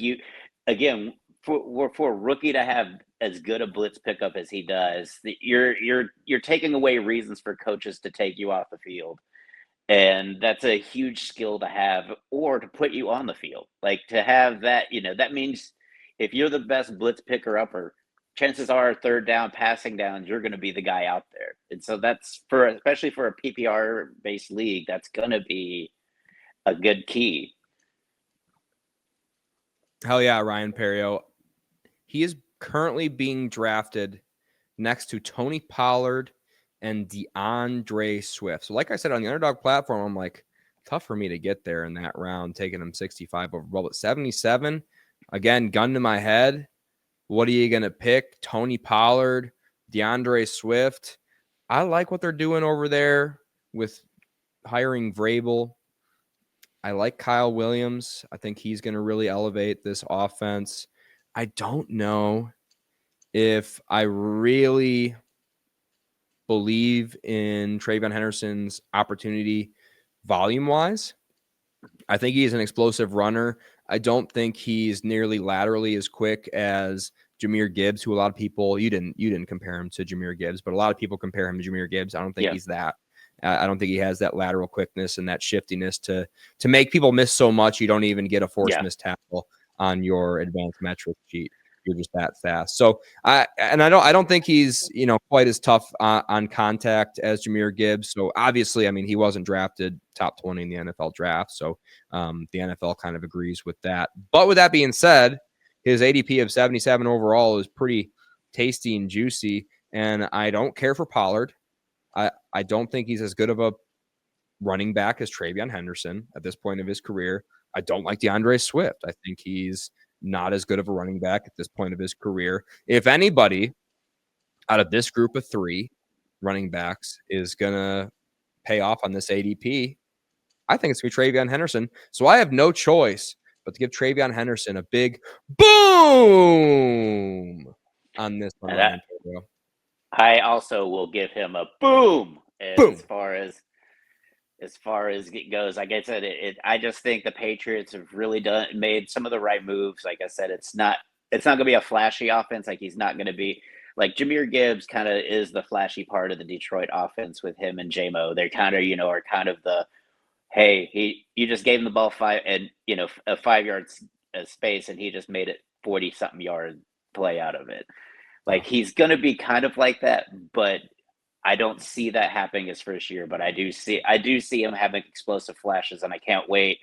for a rookie to have as good a blitz pickup as he does, you're taking away reasons for coaches to take you off the field. And that's a huge skill to have, or to put you on the field. Like, to have that, that means if you're the best blitz picker upper, chances are third down, passing down, you're going to be the guy out there. And so that's especially for a PPR based league, that's going to be a good key. Hell yeah, Ryan Perrio. He is currently being drafted next to Tony Pollard and DeAndre Swift. So like I said, on the Underdog platform, I'm like, tough for me to get there in that round, taking him 65 overall. But 77, again, gun to my head. What are you going to pick? Tony Pollard, DeAndre Swift. I like what they're doing over there with hiring Vrabel. I like Kyle Williams. I think he's going to really elevate this offense. I don't know if I really believe in Travion Henderson's opportunity volume-wise. I think he's an explosive runner. I don't think he's nearly laterally as quick as Jahmyr Gibbs, who a lot of people, you didn't compare him to Jahmyr Gibbs, but a lot of people compare him to Jahmyr Gibbs. I don't think he's that. I don't think he has that lateral quickness and that shiftiness to make people miss so much you don't even get a forced miss tackle on your advanced metric sheet. You're just that fast. So I don't think he's, quite as tough on contact as Jahmyr Gibbs. So obviously, I mean, he wasn't drafted top 20 in the NFL draft. So the NFL kind of agrees with that. But with that being said, his ADP of 77 overall is pretty tasty and juicy. And I don't care for Pollard. I don't think he's as good of a running back as Travion Henderson at this point of his career. I don't like DeAndre Swift. I think he's not as good of a running back at this point of his career. If anybody out of this group of 3 running backs is going to pay off on this ADP, I think it's going to be Travion Henderson. So I have no choice but to give Travion Henderson a big boom on this one. I also will give him a boom as far as it goes. Like I said, I just think the Patriots have really made some of the right moves. Like I said, it's not going to be a flashy offense. Like he's not going to be like Jahmyr Gibbs kind of is the flashy part of the Detroit offense with him and J-Mo. They're kind of, are kind of the, hey, you just gave him the ball 5 and, a 5 yard space and he just made it 40 something yard play out of it. Like he's going to be kind of like that, but I don't see that happening his first year. But I do see him having explosive flashes, and I can't wait.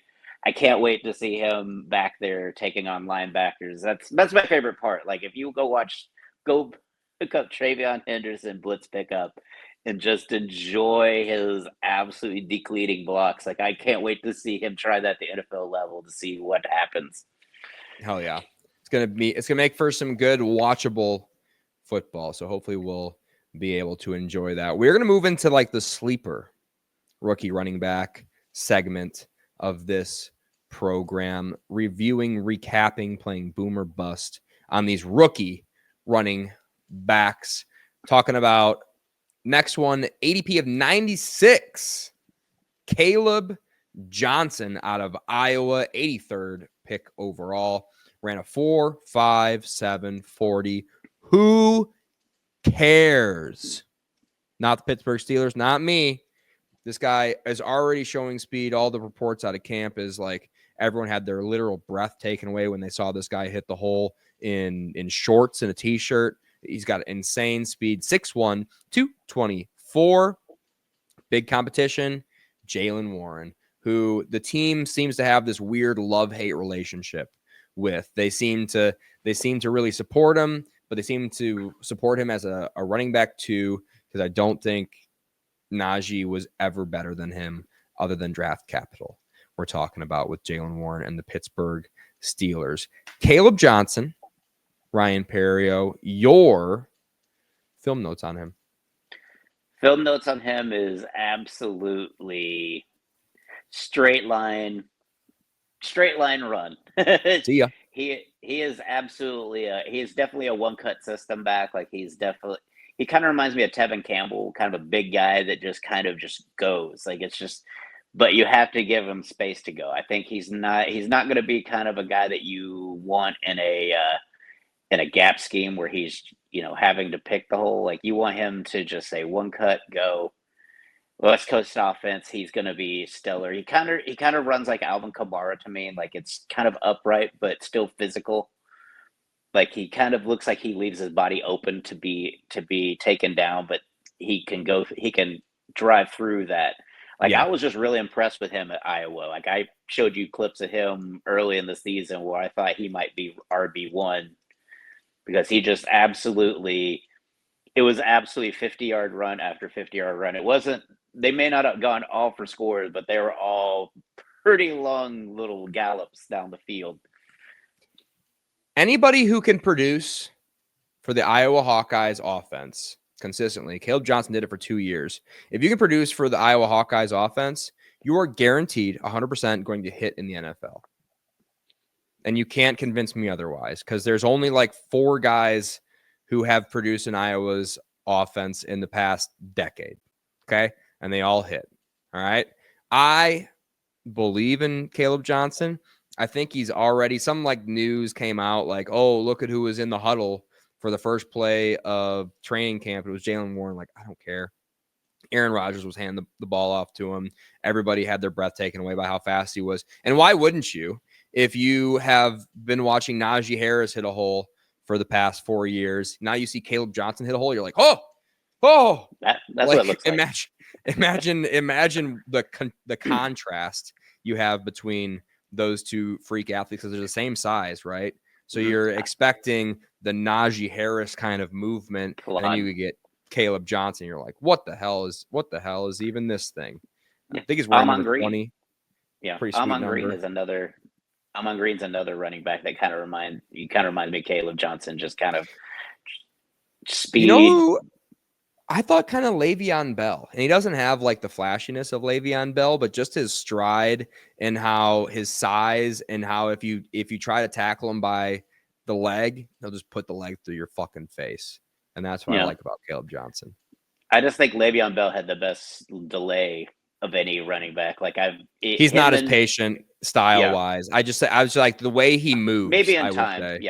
I can't wait to see him back there taking on linebackers. That's my favorite part. Like if you go pick up Travion Henderson blitz pickup and just enjoy his absolutely depleting blocks. Like I can't wait to see him try that at the NFL level to see what happens. Hell yeah. It's going to make for some good watchable football. So hopefully we'll be able to enjoy that. We're going to move into like the sleeper rookie running back segment of this program, recapping, playing boomer bust on these rookie running backs. Talking about next one, ADP of 96, Kaleb Johnson out of Iowa, 83rd pick overall. Ran a 4.57 40. Who cares? Not the Pittsburgh Steelers, not me. This guy is already showing speed. All the reports out of camp is like everyone had their literal breath taken away when they saw this guy hit the hole in shorts and a t-shirt. He's got insane speed. 6'1", 224. Big competition. Jaylen Warren, who the team seems to have this weird love-hate relationship with. They seem to really support him, but they seem to support him as a running back too, because I don't think Najee was ever better than him other than draft capital. We're talking about with Jaylen Warren and the Pittsburgh Steelers. Kaleb Johnson, Ryan Perrio, your film notes on him. Film notes on him is absolutely straight line run. See ya. He is absolutely he's definitely a one cut system back. Like he kind of reminds me of Tevin Campbell, kind of a big guy that just kind of just goes. Like it's just, but you have to give him space to go. I think he's not going to be kind of a guy that you want in a gap scheme where he's, having to pick the hole. Like you want him to just say one cut, go. West Coast offense, he's going to be stellar. He kind of runs like Alvin Kamara to me. Like it's kind of upright, but still physical. Like he kind of looks like he leaves his body open to be taken down, but he can drive through that. Like I was just really impressed with him at Iowa. Like I showed you clips of him early in the season where I thought he might be RB1 because he just it was absolutely 50-yard run after 50-yard run. It wasn't, they may not have gone all for scores, but they were all pretty long little gallops down the field. Anybody who can produce for the Iowa Hawkeyes offense consistently, Kaleb Johnson did it for 2 years. If you can produce for the Iowa Hawkeyes offense, you are guaranteed 100% going to hit in the NFL. And you can't convince me otherwise because there's only like 4 guys who have produced in Iowa's offense in the past decade. Okay. And they all hit. All right. I believe in Kaleb Johnson. I think he's already, some like news came out like, oh, look at who was in the huddle for the first play of training camp. It was Jaylen Warren. Like, I don't care. Aaron Rodgers was handing the ball off to him. Everybody had their breath taken away by how fast he was. And why wouldn't you? If you have been watching Najee Harris hit a hole for the past 4 years, now you see Kaleb Johnson hit a hole, you're like, oh, That's like, what it looks like. Imagine the contrast you have between those two freak athletes, because they're the same size, right? So you're expecting the Najee Harris kind of movement, and then you get Kaleb Johnson. You're like, what the hell is even this thing? I think he's wearing number 20. Yeah, pretty sweet number. Amon Green's another running back that kind of reminds me of Kaleb Johnson, just kind of speed. You know who I thought kind of Le'Veon Bell, and he doesn't have like the flashiness of Le'Veon Bell, but just his stride and how his size, and how if you try to tackle him by the leg, he'll just put the leg through your fucking face. And that's what I like about Kaleb Johnson. I just think Le'Veon Bell had the best delay of any running back. Like he's not as patient style wise. I was like the way he moves. Maybe in time,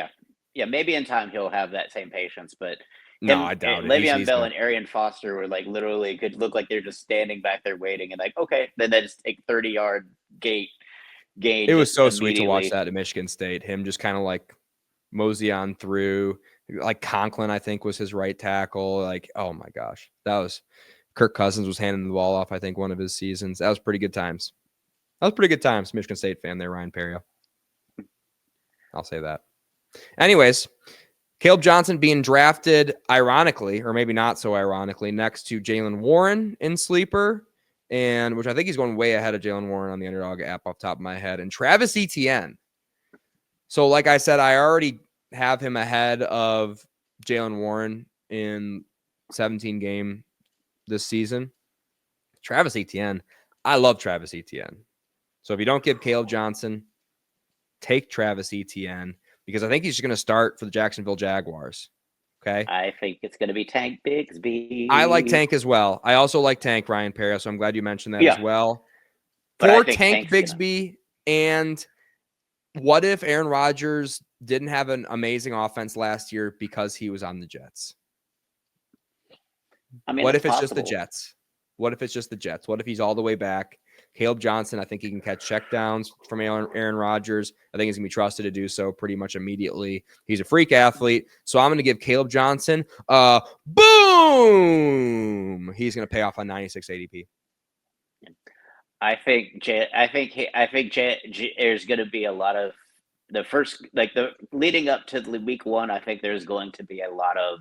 maybe in time he'll have that same patience. But no, I doubt it. Le'Veon Bell and Arian Foster were like literally could look like they're just standing back there waiting, and like then they just take 30-yard gain. It was so sweet to watch that at Michigan State. Him just kind of like mosey on through. Like Conklin, I think, was his right tackle. Like, oh my gosh, that was Kirk Cousins was handing the ball off, I think, one of his seasons. That was pretty good times. Michigan State fan there, Ryan Perrio. I'll say that. Anyways, Kaleb Johnson being drafted, ironically, or maybe not so ironically, next to Jaylen Warren in Sleeper, and which I think he's going way ahead of Jaylen Warren on the Underdog app off the top of my head, and Travis Etienne. So, like I said, I already have him ahead of Jaylen Warren in 17 game this season. Travis Etienne, I love Travis Etienne. So if you don't give Kaleb Johnson, take Travis Etienne, because I think he's going to start for the Jacksonville Jaguars. Okay. I think it's going to be Tank Bigsby. I like Tank as well. I also like Tank, Ryan Perrio, so I'm glad you mentioned that as well. For Tank Bigsby, and what if Aaron Rodgers didn't have an amazing offense last year because he was on the Jets? I mean, what if it's just the Jets? What if he's all the way back? Kaleb Johnson, I think he can catch checkdowns from Aaron Rodgers. I think he's going to be trusted to do so pretty much immediately. He's a freak athlete. So I'm going to give Kaleb Johnson boom. He's going to pay off on 96 ADP. I think there's going to be a lot of the first, like the leading up to the week one. I think there's going to be a lot of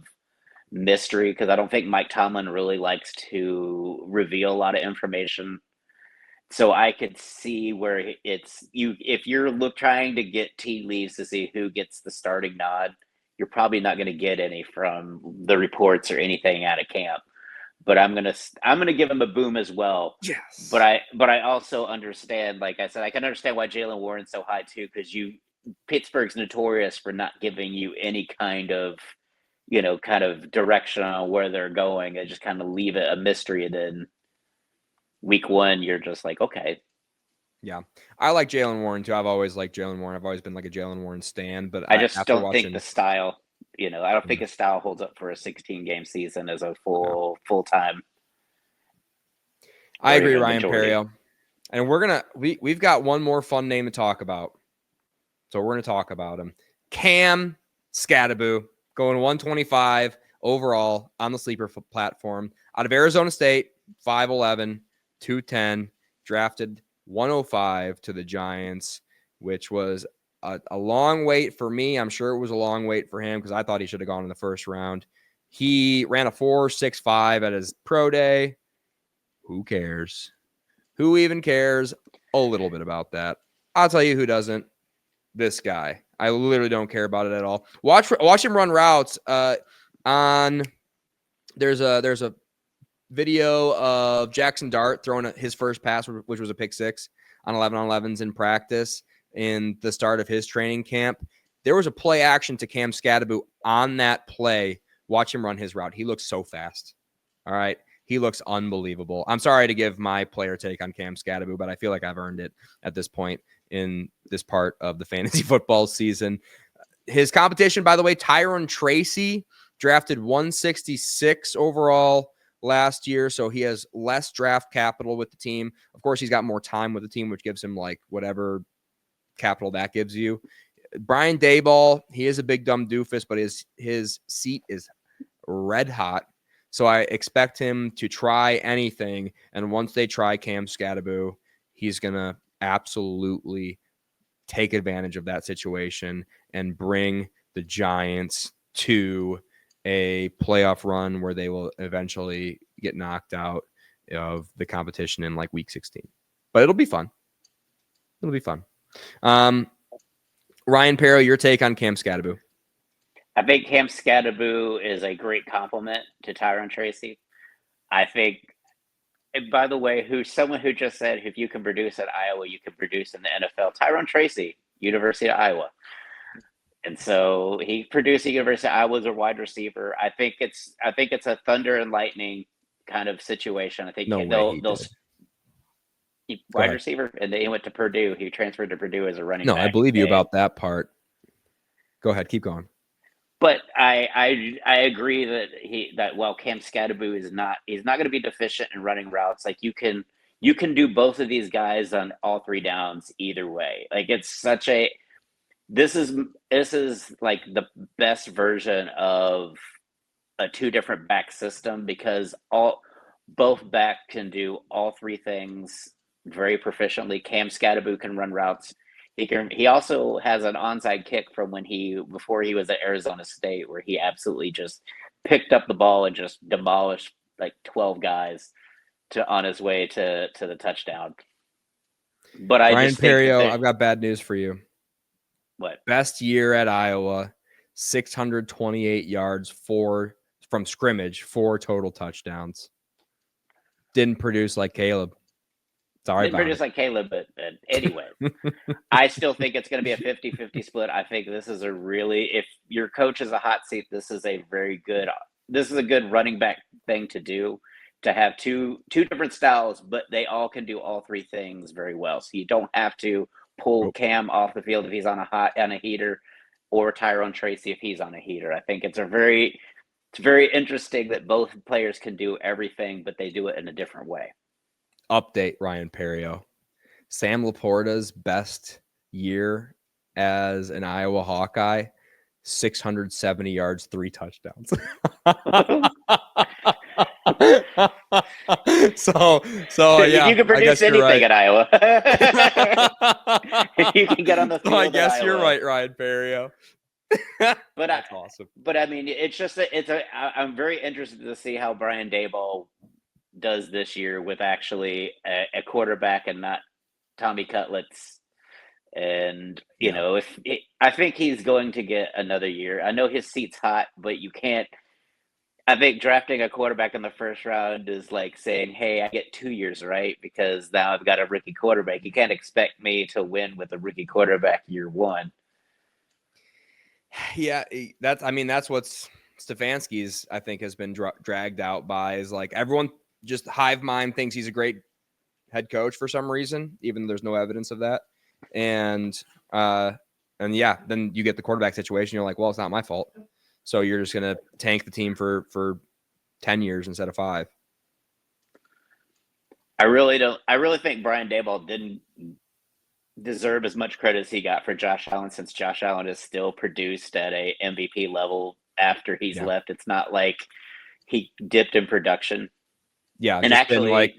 mystery, because I don't think Mike Tomlin really likes to reveal a lot of information. So I could see where it's if you're trying to get tea leaves to see who gets the starting nod, you're probably not going to get any from the reports or anything out of camp. But I'm gonna give him a boom as well. Yes. But I also understand, like I said, I can understand why Jaylen Warren's so high too, because Pittsburgh's notorious for not giving you any kind of direction on where they're going, and just kind of leave it a mystery. And then week one, you're just like, okay. Yeah, I like Jaylen Warren too. I've always liked Jaylen Warren. I've always been like a Jaylen Warren stan, but I just don't think the style. I don't think his style holds up for a 16-game season as a full-time. I agree, Ryan Perrio. And we've got one more fun name to talk about. So we're going to talk about him. Cam Skattebo, going 125 overall on the Sleeper platform. Out of Arizona State, 5'11", 210, drafted 105 to the Giants, which was a long wait for me. I'm sure it was a long wait for him, because I thought he should have gone in the first round. He ran a 4.65 at his pro day. Who cares? Who even cares a little bit about that? I'll tell you who doesn't. This guy. I literally don't care about it at all. Watch him run routes. There's a video of Jackson Dart throwing his first pass, which was a pick 6 on 11-on-11s in practice in the start of his training camp. There was a play action to Cam Skattebo on that play. Watch him run his route. He looks so fast. All right. He looks unbelievable. I'm sorry to give my player take on Cam Skattebo, but I feel like I've earned it at this point in this part of the fantasy football season. His competition, by the way, Tyrone Tracy, drafted 166 overall last year, so he has less draft capital with the team. Of course, he's got more time with the team, which gives him like whatever capital that gives you. Brian Daboll, he is a big dumb doofus, but his seat is red hot. So I expect him to try anything, and once they try Cam Skattebo, he's gonna absolutely take advantage of that situation and bring the Giants to a playoff run where they will eventually get knocked out of the competition in like week 16. But it'll be fun. It'll be fun. Ryan Perrio, your take on Cam Skattebo? I think Cam Skattebo is a great compliment to Tyrone Tracy. I think, and by the way, someone who just said, if you can produce at Iowa, you can produce in the NFL. Tyrone Tracy, University of Iowa. And so he produced at University of Iowa as a wide receiver. I think it's a thunder and lightning kind of situation. I think they'll wide receiver, and then he went to Purdue. He transferred to Purdue as a running back. No, I believe you about that part. Go ahead, keep going. But I agree that while Cam Skattebo is not going to be deficient in running routes, like you can do both of these guys on all three downs either way. Like this is like the best version of a two different back system, because both back can do all three things very proficiently. Cam Skattebo can run routes. He also has an onside kick from before he was at Arizona State, where he absolutely just picked up the ball and just demolished like 12 guys on his way to the touchdown. But Ryan Perrio, I've got bad news for you. What? Best year at Iowa, 628 yards, from scrimmage, 4 total touchdowns. Didn't produce like Kaleb. Sorry Didn't produce like Kaleb, but anyway, I still think it's going to be a 50-50 split. I think this is if your coach is a hot seat, this is a good running back thing to do, to have two different styles, but they all can do all three things very well. So you don't have to pull Cam off the field if he's on a heater, or Tyrone Tracy if he's on a heater. I think it's very interesting that both players can do everything, but they do it in a different way. Update, Ryan Perrio. Sam Laporta's best year as an Iowa Hawkeye, 670 yards, 3 touchdowns. so yeah, you can produce anything right. at Iowa. You can get on the field. I guess you're right, Ryan Perrio. But that's awesome. But I mean, I'm very interested to see how Brian Daboll does this year with actually a quarterback and not Tommy Cutlets. And I think he's going to get another year. I know his seat's hot, but you can't. I think drafting a quarterback in the first round is like saying, hey, I get 2 years, right? Because now I've got a rookie quarterback. You can't expect me to win with a rookie quarterback year one. Yeah, that's what Stefanski's, I think, has been dragged out by, is like everyone just hive mind thinks he's a great head coach for some reason, even though there's no evidence of that. And yeah, then you get the quarterback situation. You're like, well, it's not my fault. So you're just going to tank the team for 10 years instead of 5. I really think Brian Daboll didn't deserve as much credit as he got for Josh Allen, since Josh Allen is still produced at a MVP level after he's left. It's not like he dipped in production. Yeah. And actually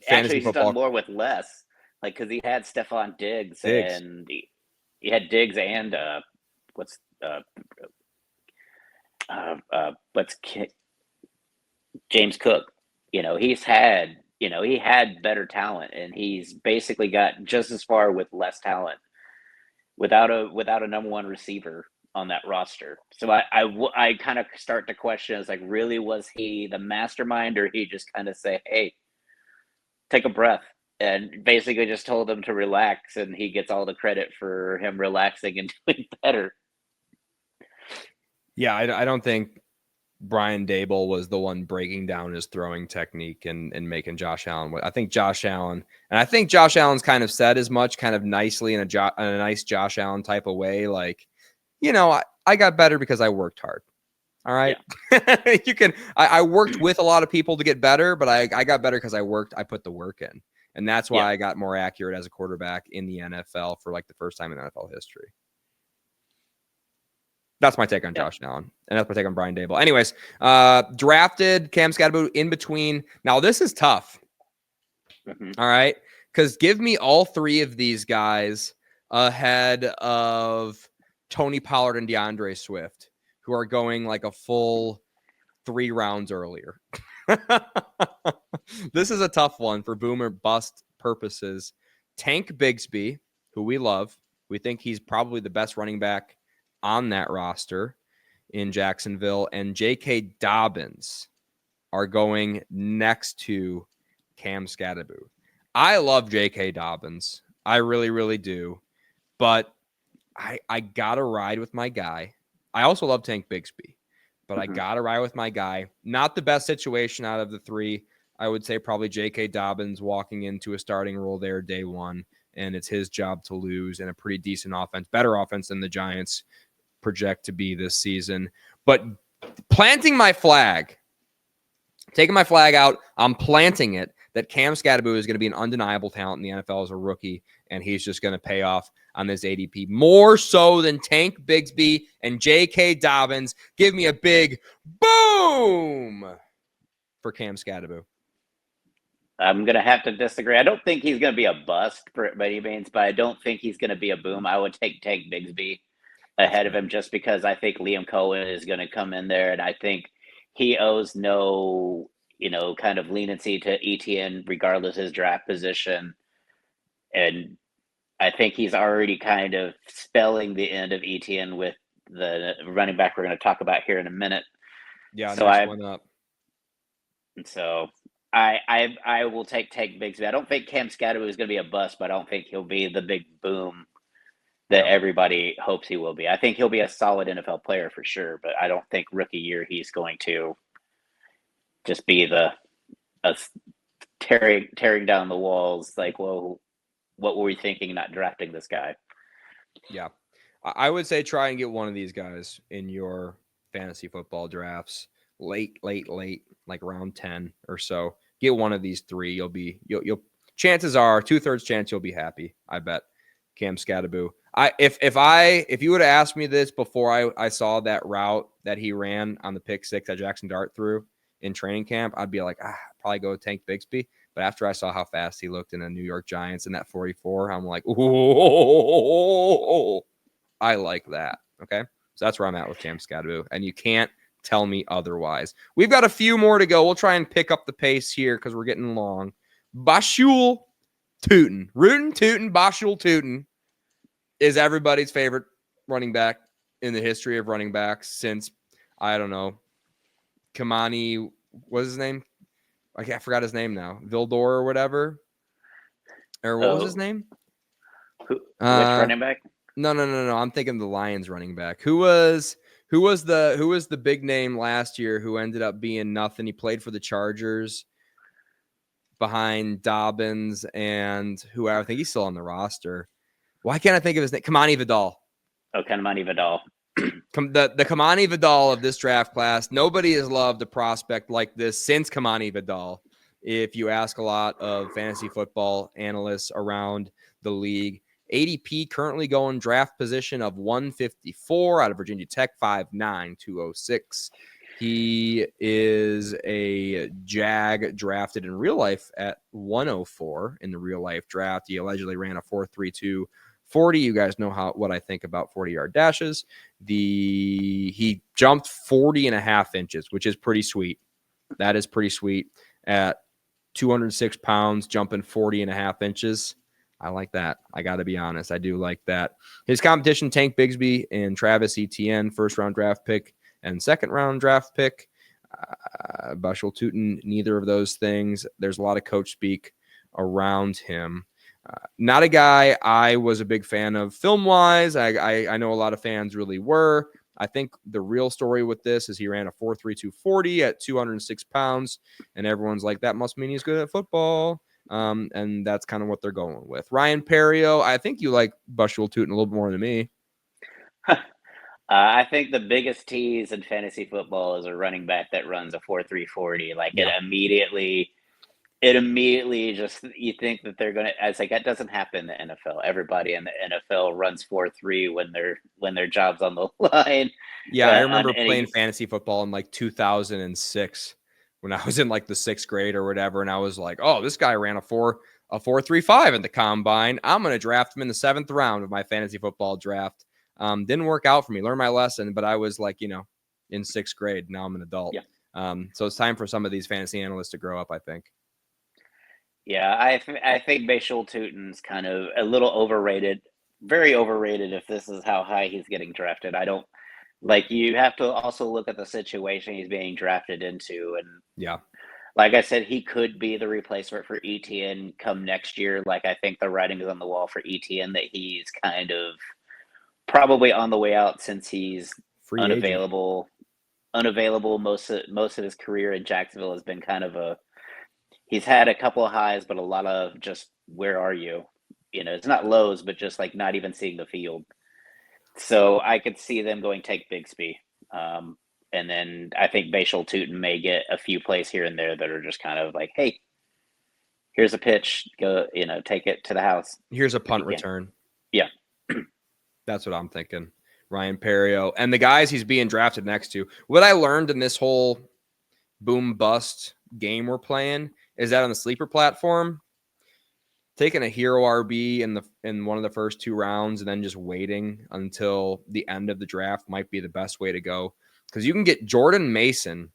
he's done more with less, like, because he had Stephon Diggs. And he had Diggs and James Cook. He had better talent, and he's basically got just as far with less talent without a number one receiver on that roster. So I kind of start to question, is like, really, was he the mastermind, or he just kind of say, hey, take a breath, and basically just told him to relax, and he gets all the credit for him relaxing and doing better. Yeah, I don't think Brian Dable was the one breaking down his throwing technique and making Josh Allen. I think Josh Allen's kind of said as much, kind of nicely in a nice Josh Allen type of way. Like, I got better because I worked hard. All right. Yeah. I worked with a lot of people to get better, but I got better because I put the work in. And that's why I got more accurate as a quarterback in the NFL for like the first time in NFL history. That's my take on Josh Allen. And that's my take on Brian Dable. Anyways, drafted Cam Skattebo in between. Now, this is tough. Mm-hmm. All right. Because give me all three of these guys ahead of Tony Pollard and DeAndre Swift, who are going like a full 3 rounds earlier. This is a tough one for boom or bust purposes. Tank Bigsby, who we love. We think he's probably the best running back on that roster in Jacksonville, and J.K. Dobbins are going next to Cam Skattebo. I love J.K. Dobbins. I really, really do. But I got to ride with my guy. I also love Tank Bigsby, but I got to ride with my guy. Not the best situation out of the 3. I would say probably J.K. Dobbins walking into a starting role there day one, and it's his job to lose in a pretty decent offense, better offense than the Giants project to be this season. But planting my flag, taking my flag out, I'm planting it that Cam Skattebo is going to be an undeniable talent in the NFL as a rookie, and he's just going to pay off on this ADP more so than Tank Bigsby and J.K. Dobbins. Give me a big boom for Cam Skattebo. I'm going to have to disagree. I don't think he's going to be a bust by any means, but I don't think he's going to be a boom. I would take Tank Bigsby ahead of him just because I think Liam Cohen is going to come in there, and I think he owes no, kind of leniency to ETN regardless of his draft position. And I think he's already kind of spelling the end of ETN with the running back we're going to talk about here in a minute. Yeah, so next one up. So I will take Bigsby. I don't think Cam Skattebo is going to be a bust, but I don't think he'll be the big boom that everybody hopes he will be. I think he'll be a solid NFL player for sure, but I don't think rookie year he's going to just be tearing down the walls. Like, well, what were we thinking not drafting this guy? Yeah. I would say try and get one of these guys in your fantasy football drafts late, like round 10 or so. Get one of these 3. You'll chances are 2/3 chance you'll be happy. I bet. Cam Skattebo. If you would have asked me this before I saw that route that he ran on the pick 6 that Jackson Dart threw in training camp, I'd be like, probably go with Tank Bigsby. But after I saw how fast he looked in the New York Giants in that 44, I'm like, ooh, I like that. Okay, so that's where I'm at with Cam Skattebo, and you can't tell me otherwise. We've got a few more to go. We'll try and pick up the pace here because we're getting long. Bashul Tuten, Rootin' Tuten, Bashul Tuten is everybody's favorite running back in the history of running backs since, I don't know, Kamani, what's his name? I forgot his name now. Vildor or whatever. Or what was his name? Which running back? No. I'm thinking the Lions running back. Who was the big name last year who ended up being nothing? He played for the Chargers behind Dobbins and whoever. I think he's still on the roster. Why can't I think of his name? Kamani Vidal. Oh, Kamani Vidal. The Kamani Vidal of this draft class. Nobody has loved a prospect like this since Kamani Vidal. If you ask a lot of fantasy football analysts around the league, ADP currently going draft position of 154 out of Virginia Tech, 5'9", 206. He is a Jag drafted in real life at 104 in the real life draft. He allegedly ran a 4.32 40. You guys know what I think about 40-yard dashes. He jumped 40.5 inches, which is pretty sweet. That is pretty sweet at 206 pounds, jumping 40.5 inches. I like that. I got to be honest. I do like that. His competition, Tank Bigsby and Travis Etienne, first-round draft pick and second-round draft pick. Bashul Tuten, neither of those things. There's a lot of coach speak around him. Not a guy I was a big fan of film-wise. I know a lot of fans really were. I think the real story with this is he ran a 4.32 40 at 206 pounds, and everyone's like, that must mean he's good at football. And that's kind of what they're going with. Ryan Perrio, I think you like Bushel Tuten a little bit more than me. I think the biggest tease in fantasy football is a running back that runs a 4.3 40. Like Yeah. it immediately just, you think that they're going to, it's like, that doesn't happen in the NFL. Everybody in the NFL runs 4.3 when their job's on the line. Yeah, I remember playing fantasy football in like 2006 when I was in like the 6th grade or whatever. And I was like, oh, this guy ran a 4.35 in the combine. I'm going to draft him in the 7th round of my fantasy football draft. Didn't work out for me. Learned my lesson, but I was like, in 6th grade. Now I'm an adult. Yeah. So it's time for some of these fantasy analysts to grow up, I think. Yeah, I think Bushel Tuten's kind of a little overrated, very overrated if this is how high he's getting drafted. I don't, like, you have to also look at the situation he's being drafted into. And yeah, like I said, he could be the replacement for ETN come next year. Like, I think the writing is on the wall for ETN that he's kind of probably on the way out since he's unavailable. Most of his career in Jacksonville has been kind of he's had a couple of highs, but a lot of just, where are you? It's not lows, but just like not even seeing the field. So I could see them going take Bigsby. And then I think Bushel Tuten may get a few plays here and there that are just kind of like, hey, here's a pitch, go, take it to the house. Here's a punt return. Yeah. That's what I'm thinking. Ryan Perrio and the guys he's being drafted next to. What I learned in this whole boom bust game we're playing is that on the sleeper platform, taking a hero RB in one of the first 2 rounds and then just waiting until the end of the draft might be the best way to go, because you can get Jordan Mason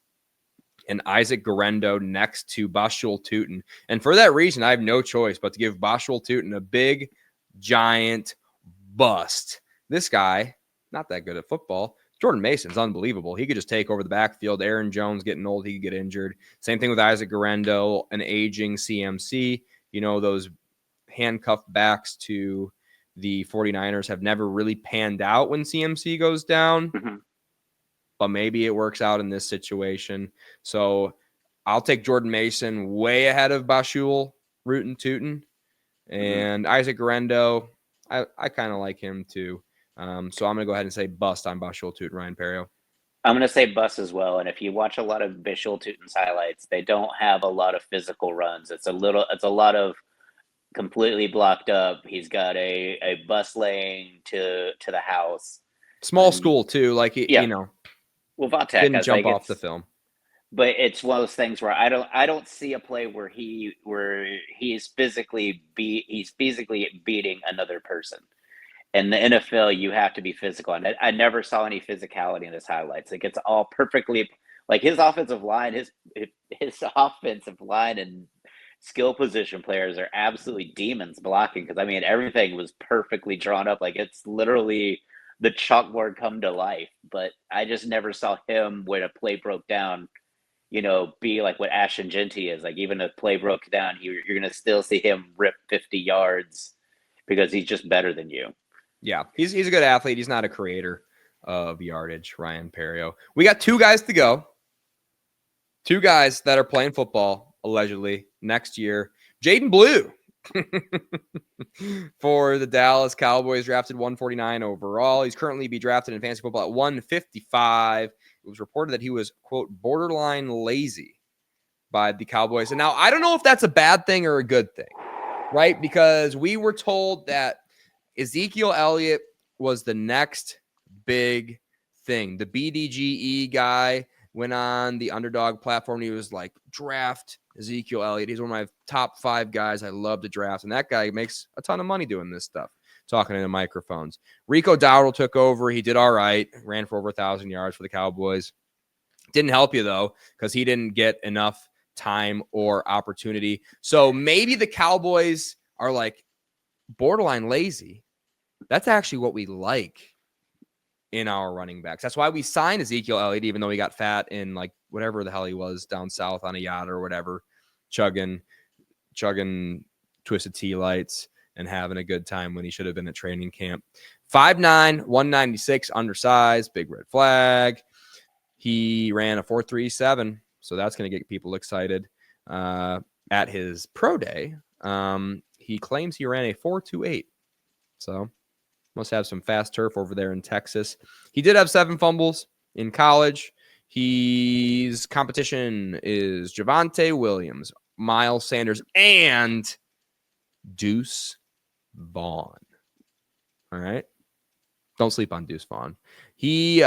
and Isaac Guerendo next to Bushel Tuten, and for that reason, I have no choice but to give Bushel Tuten a big, giant bust. This guy, not that good at football. Jordan Mason's unbelievable. He could just take over the backfield. Aaron Jones getting old, he could get injured. Same thing with Isaac Guerendo, an aging CMC. Those handcuffed backs to the 49ers have never really panned out when CMC goes down. Mm-hmm. But maybe it works out in this situation. So I'll take Jordan Mason way ahead of Bushel Tuten. And Isaac Guerendo, I kind of like him too. So I'm going to go ahead and say bust on Bushel Tuten, Ryan Perrio. I'm going to say bust as well. And if you watch a lot of Bushel Tuten's highlights, they don't have a lot of physical runs. It's a lot of completely blocked up. He's got a bus lane to the house. Small school too. Like, well, Vatek didn't jump off the film. But it's one of those things where I don't see a play where he's physically beating another person. In the NFL, you have to be physical, and I never saw any physicality in his highlights. Like, it's all perfectly, like, his offensive line, his offensive line and skill position players are absolutely demons blocking, because everything was perfectly drawn up. Like, it's literally the chalkboard come to life. But I just never saw him, when a play broke down, be like what Ashton Jeanty is. Like, even if play broke down, you're going to still see him rip 50 yards because he's just better than you. Yeah, he's a good athlete. He's not a creator of yardage, Ryan Perrio. We got 2 guys to go. 2 guys that are playing football, allegedly, next year. Jaden Blue for the Dallas Cowboys, drafted 149 overall. He's currently be drafted in fantasy football at 155. It was reported that he was, quote, borderline lazy by the Cowboys. And now I don't know if that's a bad thing or a good thing, right? Because we were told that Ezekiel Elliott was the next big thing. The BDGE guy went on the Underdog platform. He was like, draft Ezekiel Elliott. He's one of my top 5 guys I love to draft. And that guy makes a ton of money doing this stuff, talking into microphones. Rico Dowdle took over. He did all right. Ran for over 1,000 yards for the Cowboys. Didn't help you, though, because he didn't get enough time or opportunity. So maybe the Cowboys are like borderline lazy. That's actually what we like in our running backs. That's why we signed Ezekiel Elliott, even though he got fat in like whatever the hell he was down south on a yacht or whatever, chugging Twisted Tea lights. and having a good time when he should have been at training camp. 5'9", 196, undersized, big red flag. He ran a 4.37, so that's going to get people excited. At his pro day, he claims he ran a 4.28, so must have some fast turf over there in Texas. He did have 7 fumbles in college. His competition is Javonte Williams, Miles Sanders, and Deuce Vaughn. All right. Don't sleep on Deuce Vaughn. He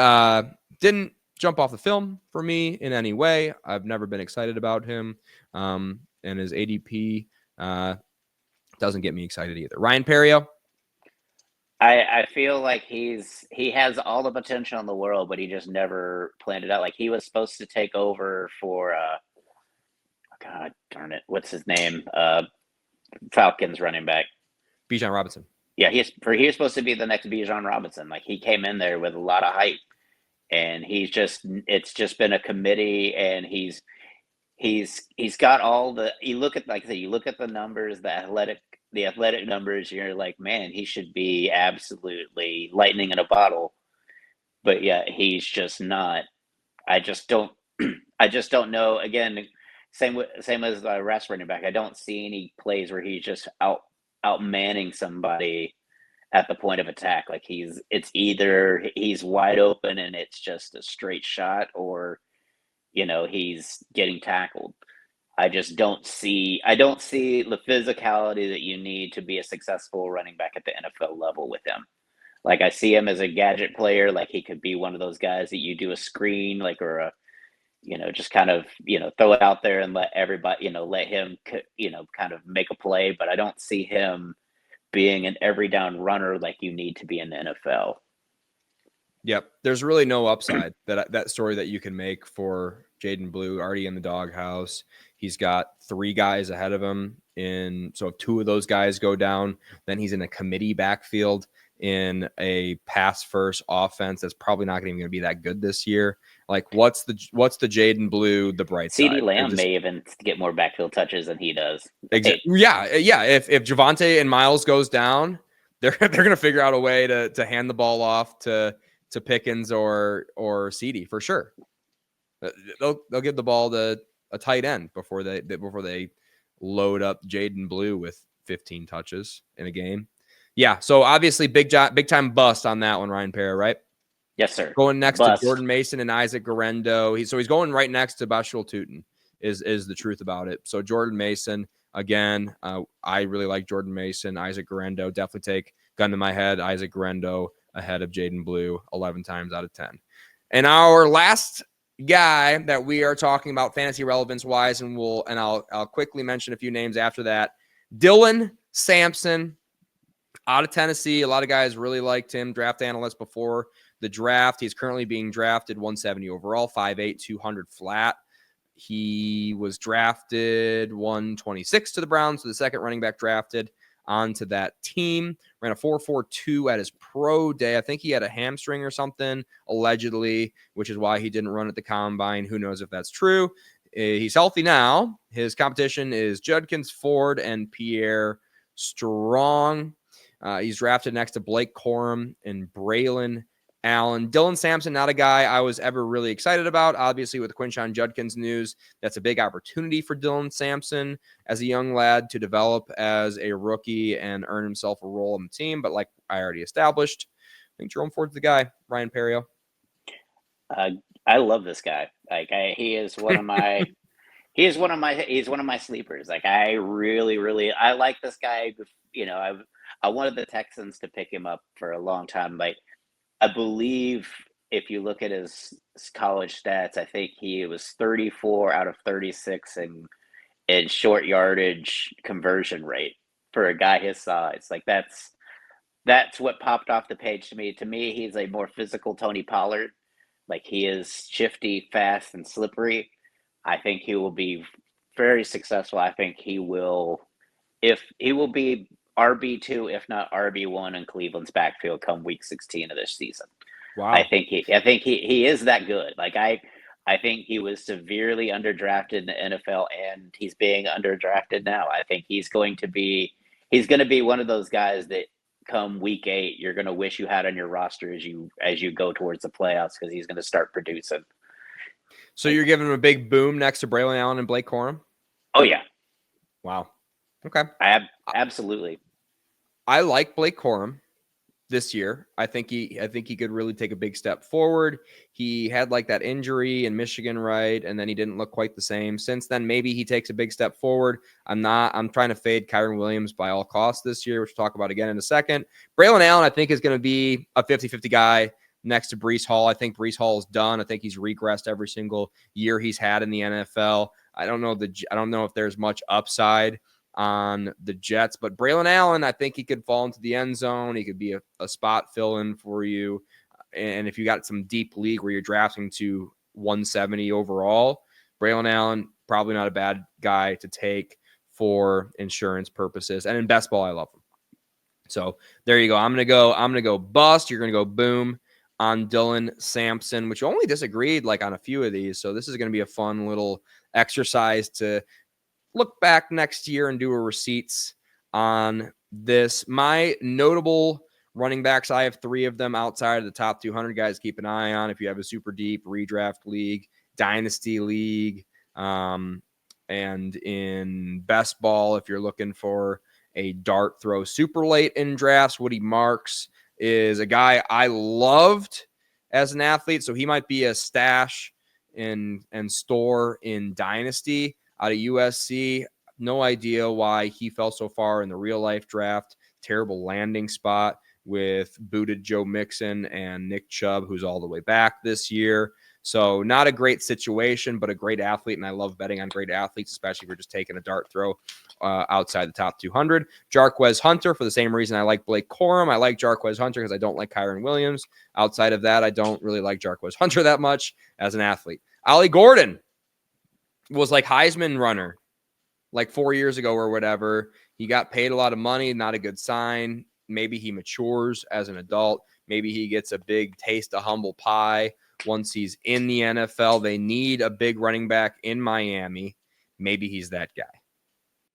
didn't jump off the film for me in any way. I've never been excited about him. And his ADP doesn't get me excited either. Ryan Perrio. I feel like he has all the potential in the world, but he just never planned it out. Like he was supposed to take over for God darn it, what's his name? Falcons running back. Bijan Robinson. Yeah, he was supposed to be the next Bijan Robinson. Like he came in there with a lot of hype, and it's just been a committee, and he's got all the. You look at the numbers, the athletic numbers. You're like, man, he should be absolutely lightning in a bottle, but yeah, he's just not. I just don't know. Again, same as the rest running back. I don't see any plays where he's just out manning somebody at the point of attack. Like it's either he's wide open and it's just a straight shot, or he's getting tackled. I don't see the physicality that you need to be a successful running back at the NFL level with him. Like I see him as a gadget player. Like he could be one of those guys that you do a screen, like, or a just kind of, throw it out there and let everybody, let him, kind of make a play. But I don't see him being an every down runner like you need to be in the NFL. Yep. There's really no upside that story that you can make for Jaden Blue, already in the doghouse. He's got 3 guys ahead of him. So if 2 of those guys go down, then he's in a committee backfield in a pass first offense that's probably not even going to be that good this year. Like what's the Jaden Blue, the bright side? CeeDee Lamb may even get more backfield touches than he does. Exactly. Yeah. If Javonte and Miles goes down, they're going to figure out a way to hand the ball off to Pickens or CeeDee for sure. They'll give the ball to a tight end before they load up Jaden Blue with 15 touches in a game. Yeah, so obviously big time bust on that one, Ryan Perrio, right? Yes, sir. Going next to Jordan Mason and Isaac Guerrero. He's going right next to Bashul Tuten is the truth about it. So Jordan Mason, again, I really like Jordan Mason. Isaac Guerrero, definitely take gun to my head. Isaac Guerrero ahead of Jaden Blue 11 times out of 10. And our last guy that we are talking about fantasy relevance wise, and I'll quickly mention a few names after that. Dylan Sampson out of Tennessee. A lot of guys really liked him. Draft analysts before the draft. He's currently being drafted 170 overall, 5'8", 200 flat. He was drafted 126 to the Browns, so the second running back drafted onto that team. Ran a 4.42 at his pro day. I think he had a hamstring or something, allegedly, which is why he didn't run at the combine. Who knows if that's true? He's healthy now. His competition is Judkins, Ford, and Pierre Strong. He's drafted next to Blake Corum and Braylon Allen. Dylan Sampson, not a guy I was ever really excited about. Obviously, with the Quinshon Judkins news, that's a big opportunity for Dylan Sampson as a young lad to develop as a rookie and earn himself a role on the team. But like I already established, I think Jerome Ford's the guy. Ryan Perrio. I love this guy. Like he is one of my he's one of my sleepers. Like I really I like this guy. I wanted the Texans to pick him up for a long time. Like I believe if you look at his college stats, I think he was 34 out of 36 in short yardage conversion rate for a guy his size. Like that's what popped off the page to me. To me, he's a more physical Tony Pollard. Like he is shifty, fast, and slippery. I think he will be very successful. I think he will be RB2, if not RB1 in Cleveland's backfield come week 16 of this season. Wow. I think he is that good. Like I think he was severely underdrafted in the NFL, and he's being underdrafted now. I think he's going to be he's going to be one of those guys that come week 8, you're going to wish you had on your roster as you go towards the playoffs, because he's going to start producing. So you're giving him a big boom next to Braylon Allen and Blake Corum? Oh yeah. Wow. Okay. Absolutely. I like Blake Corum this year. I think he could really take a big step forward. He had like that injury in Michigan, right? And then he didn't look quite the same. Since then, maybe he takes a big step forward. I'm trying to fade Kyron Williams by all costs this year, which we'll talk about again in a second. Braylon Allen, I think, is going to be a 50-50 guy next to Breece Hall. I think Breece Hall is done. I think he's regressed every single year he's had in the NFL. I don't know if there's much upside on the Jets, but Braylon Allen, I think he could fall into the end zone. He could be a spot fill-in for you. And if you got some deep league where you're drafting to 170 overall, Braylon Allen, probably not a bad guy to take for insurance purposes. And in best ball, I love him. So there you go. I'm gonna go bust. You're gonna go boom on Dylan Sampson, which you only disagreed like on a few of these. So this is gonna be a fun little exercise to look back next year and do a receipts on this. My notable running backs, I have 3 of them outside of the top 200 guys. Keep an eye on if you have a super deep redraft league, dynasty league, and in best ball, if you're looking for a dart throw super late in drafts. Woody Marks is a guy I loved as an athlete, so he might be a stash and store in dynasty out of USC. No idea why he fell so far in the real life draft. Terrible landing spot with booted Joe Mixon and Nick Chubb, who's all the way back this year. So not a great situation, but a great athlete. And I love betting on great athletes, especially if you're just taking a dart throw outside the top 200. Jarquez Hunter, for the same reason I like Blake Corum. I like Jarquez Hunter because I don't like Kyron Williams. Outside of that, I don't really like Jarquez Hunter that much as an athlete. Ollie Gordon was like Heisman runner like 4 years ago or whatever. He got paid a lot of money, not a good sign. Maybe he matures as an adult. Maybe he gets a big taste of humble pie once he's in the NFL. They need a big running back in Miami. Maybe he's that guy.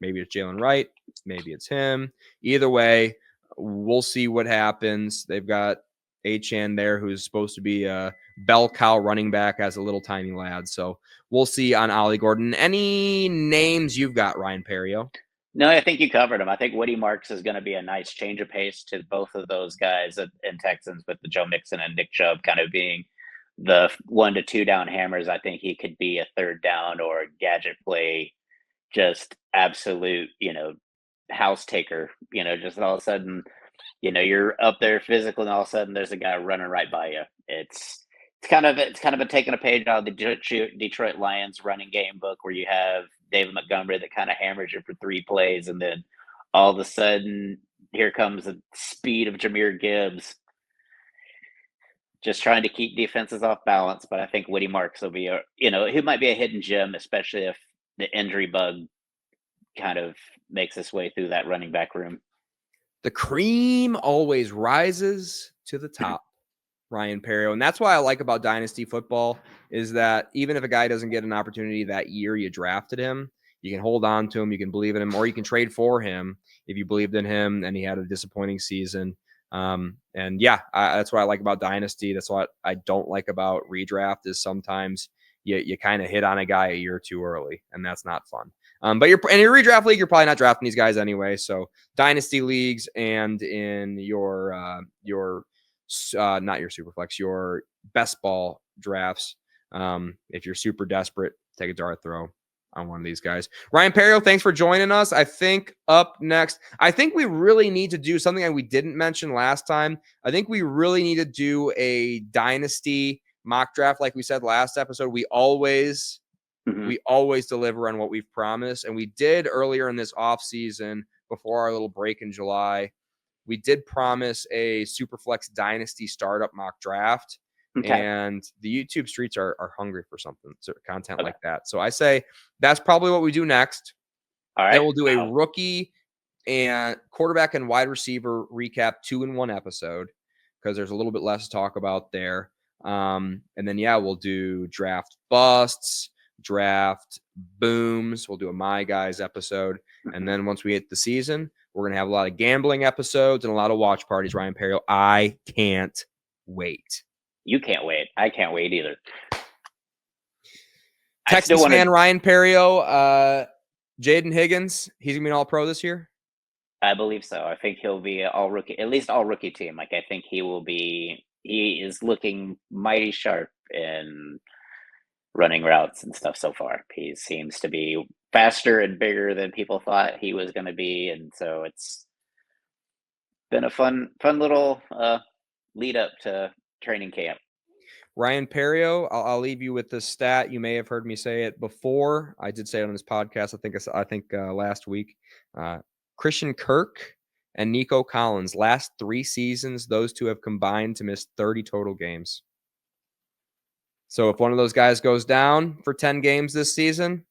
Maybe it's Jalen Wright. Maybe it's him. Either way, we'll see what happens. They've got Achane there, who's supposed to be a bell cow running back as a little tiny lad. So we'll see on Ollie Gordon. Any names you've got, Ryan Perrio? No, I think you covered him. I think Woody Marks is going to be a nice change of pace to both of those guys in Texans, with the Joe Mixon and Nick Chubb kind of being the 1 to 2 down hammers. I think he could be a third down or a gadget play, just absolute, house taker, just all of a sudden, you're up there physical and all of a sudden there's a guy running right by you. It's kind of a taking a page out of the Detroit Lions running game book, where you have David Montgomery that kind of hammers you for 3 plays, and then all of a sudden here comes the speed of Jahmyr Gibbs, just trying to keep defenses off balance. But I think Woody Marks will be he might be a hidden gem, especially if the injury bug kind of makes its way through that running back room. The cream always rises to the top, Ryan Perrio. And that's why I like about dynasty football is that even if a guy doesn't get an opportunity that year you drafted him, you can hold on to him, you can believe in him, or you can trade for him if you believed in him and he had a disappointing season. That's what I like about dynasty. That's what I don't like about redraft is sometimes you kind of hit on a guy a year too early, and that's not fun. But in your redraft league, you're probably not drafting these guys anyway. So dynasty leagues and in your not your superflex, your best ball drafts. If you're super desperate, take a dart throw on one of these guys. Ryan Perrio, thanks for joining us. I think up next, I think we really need to do something that we didn't mention last time. I think we really need to do a dynasty mock draft. Like we said last episode, we always deliver on what we've promised. And we did earlier in this off season, before our little break in July, we did promise a Superflex Dynasty startup mock draft. Okay. And the YouTube streets are hungry for something, content like that. So I say that's probably what we do next. All right. Then we'll do a rookie and quarterback and wide receiver recap 2-in-1 episode, because there's a little bit less to talk about there. And then, we'll do draft busts, draft booms. We'll do a My Guys episode. And then once we hit the season, We're going to have a lot of gambling episodes and a lot of watch parties, Ryan Perrio. I can't wait. You can't wait. I can't wait either. Texas fan Ryan Perrio, Jaden Higgins, he's going to be an all-pro this year? I believe so. I think he'll be all rookie, at least all rookie team. Like, I think he is looking mighty sharp in running routes and stuff so far. He seems to be faster and bigger than people thought he was going to be. And so it's been a fun little lead up to training camp. Ryan Perrio, I'll leave you with this stat. You may have heard me say it before. I did say it on this podcast. I think last week. Christian Kirk and Nico Collins, last 3 seasons, those two have combined to miss 30 total games. So if one of those guys goes down for 10 games this season,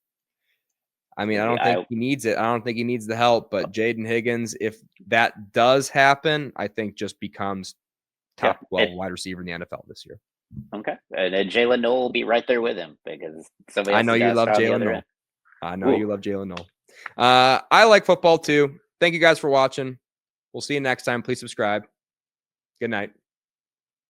I mean, I don't think he needs it. I don't think he needs the help. But Jaden Higgins, if that does happen, I think just becomes top 12 wide receiver in the NFL this year. Okay. And Jalen Noel will be right there with him because somebody else I know you love Jalen Noel. I know you love Jalen Noel. I like football too. Thank you guys for watching. We'll see you next time. Please subscribe. Good night.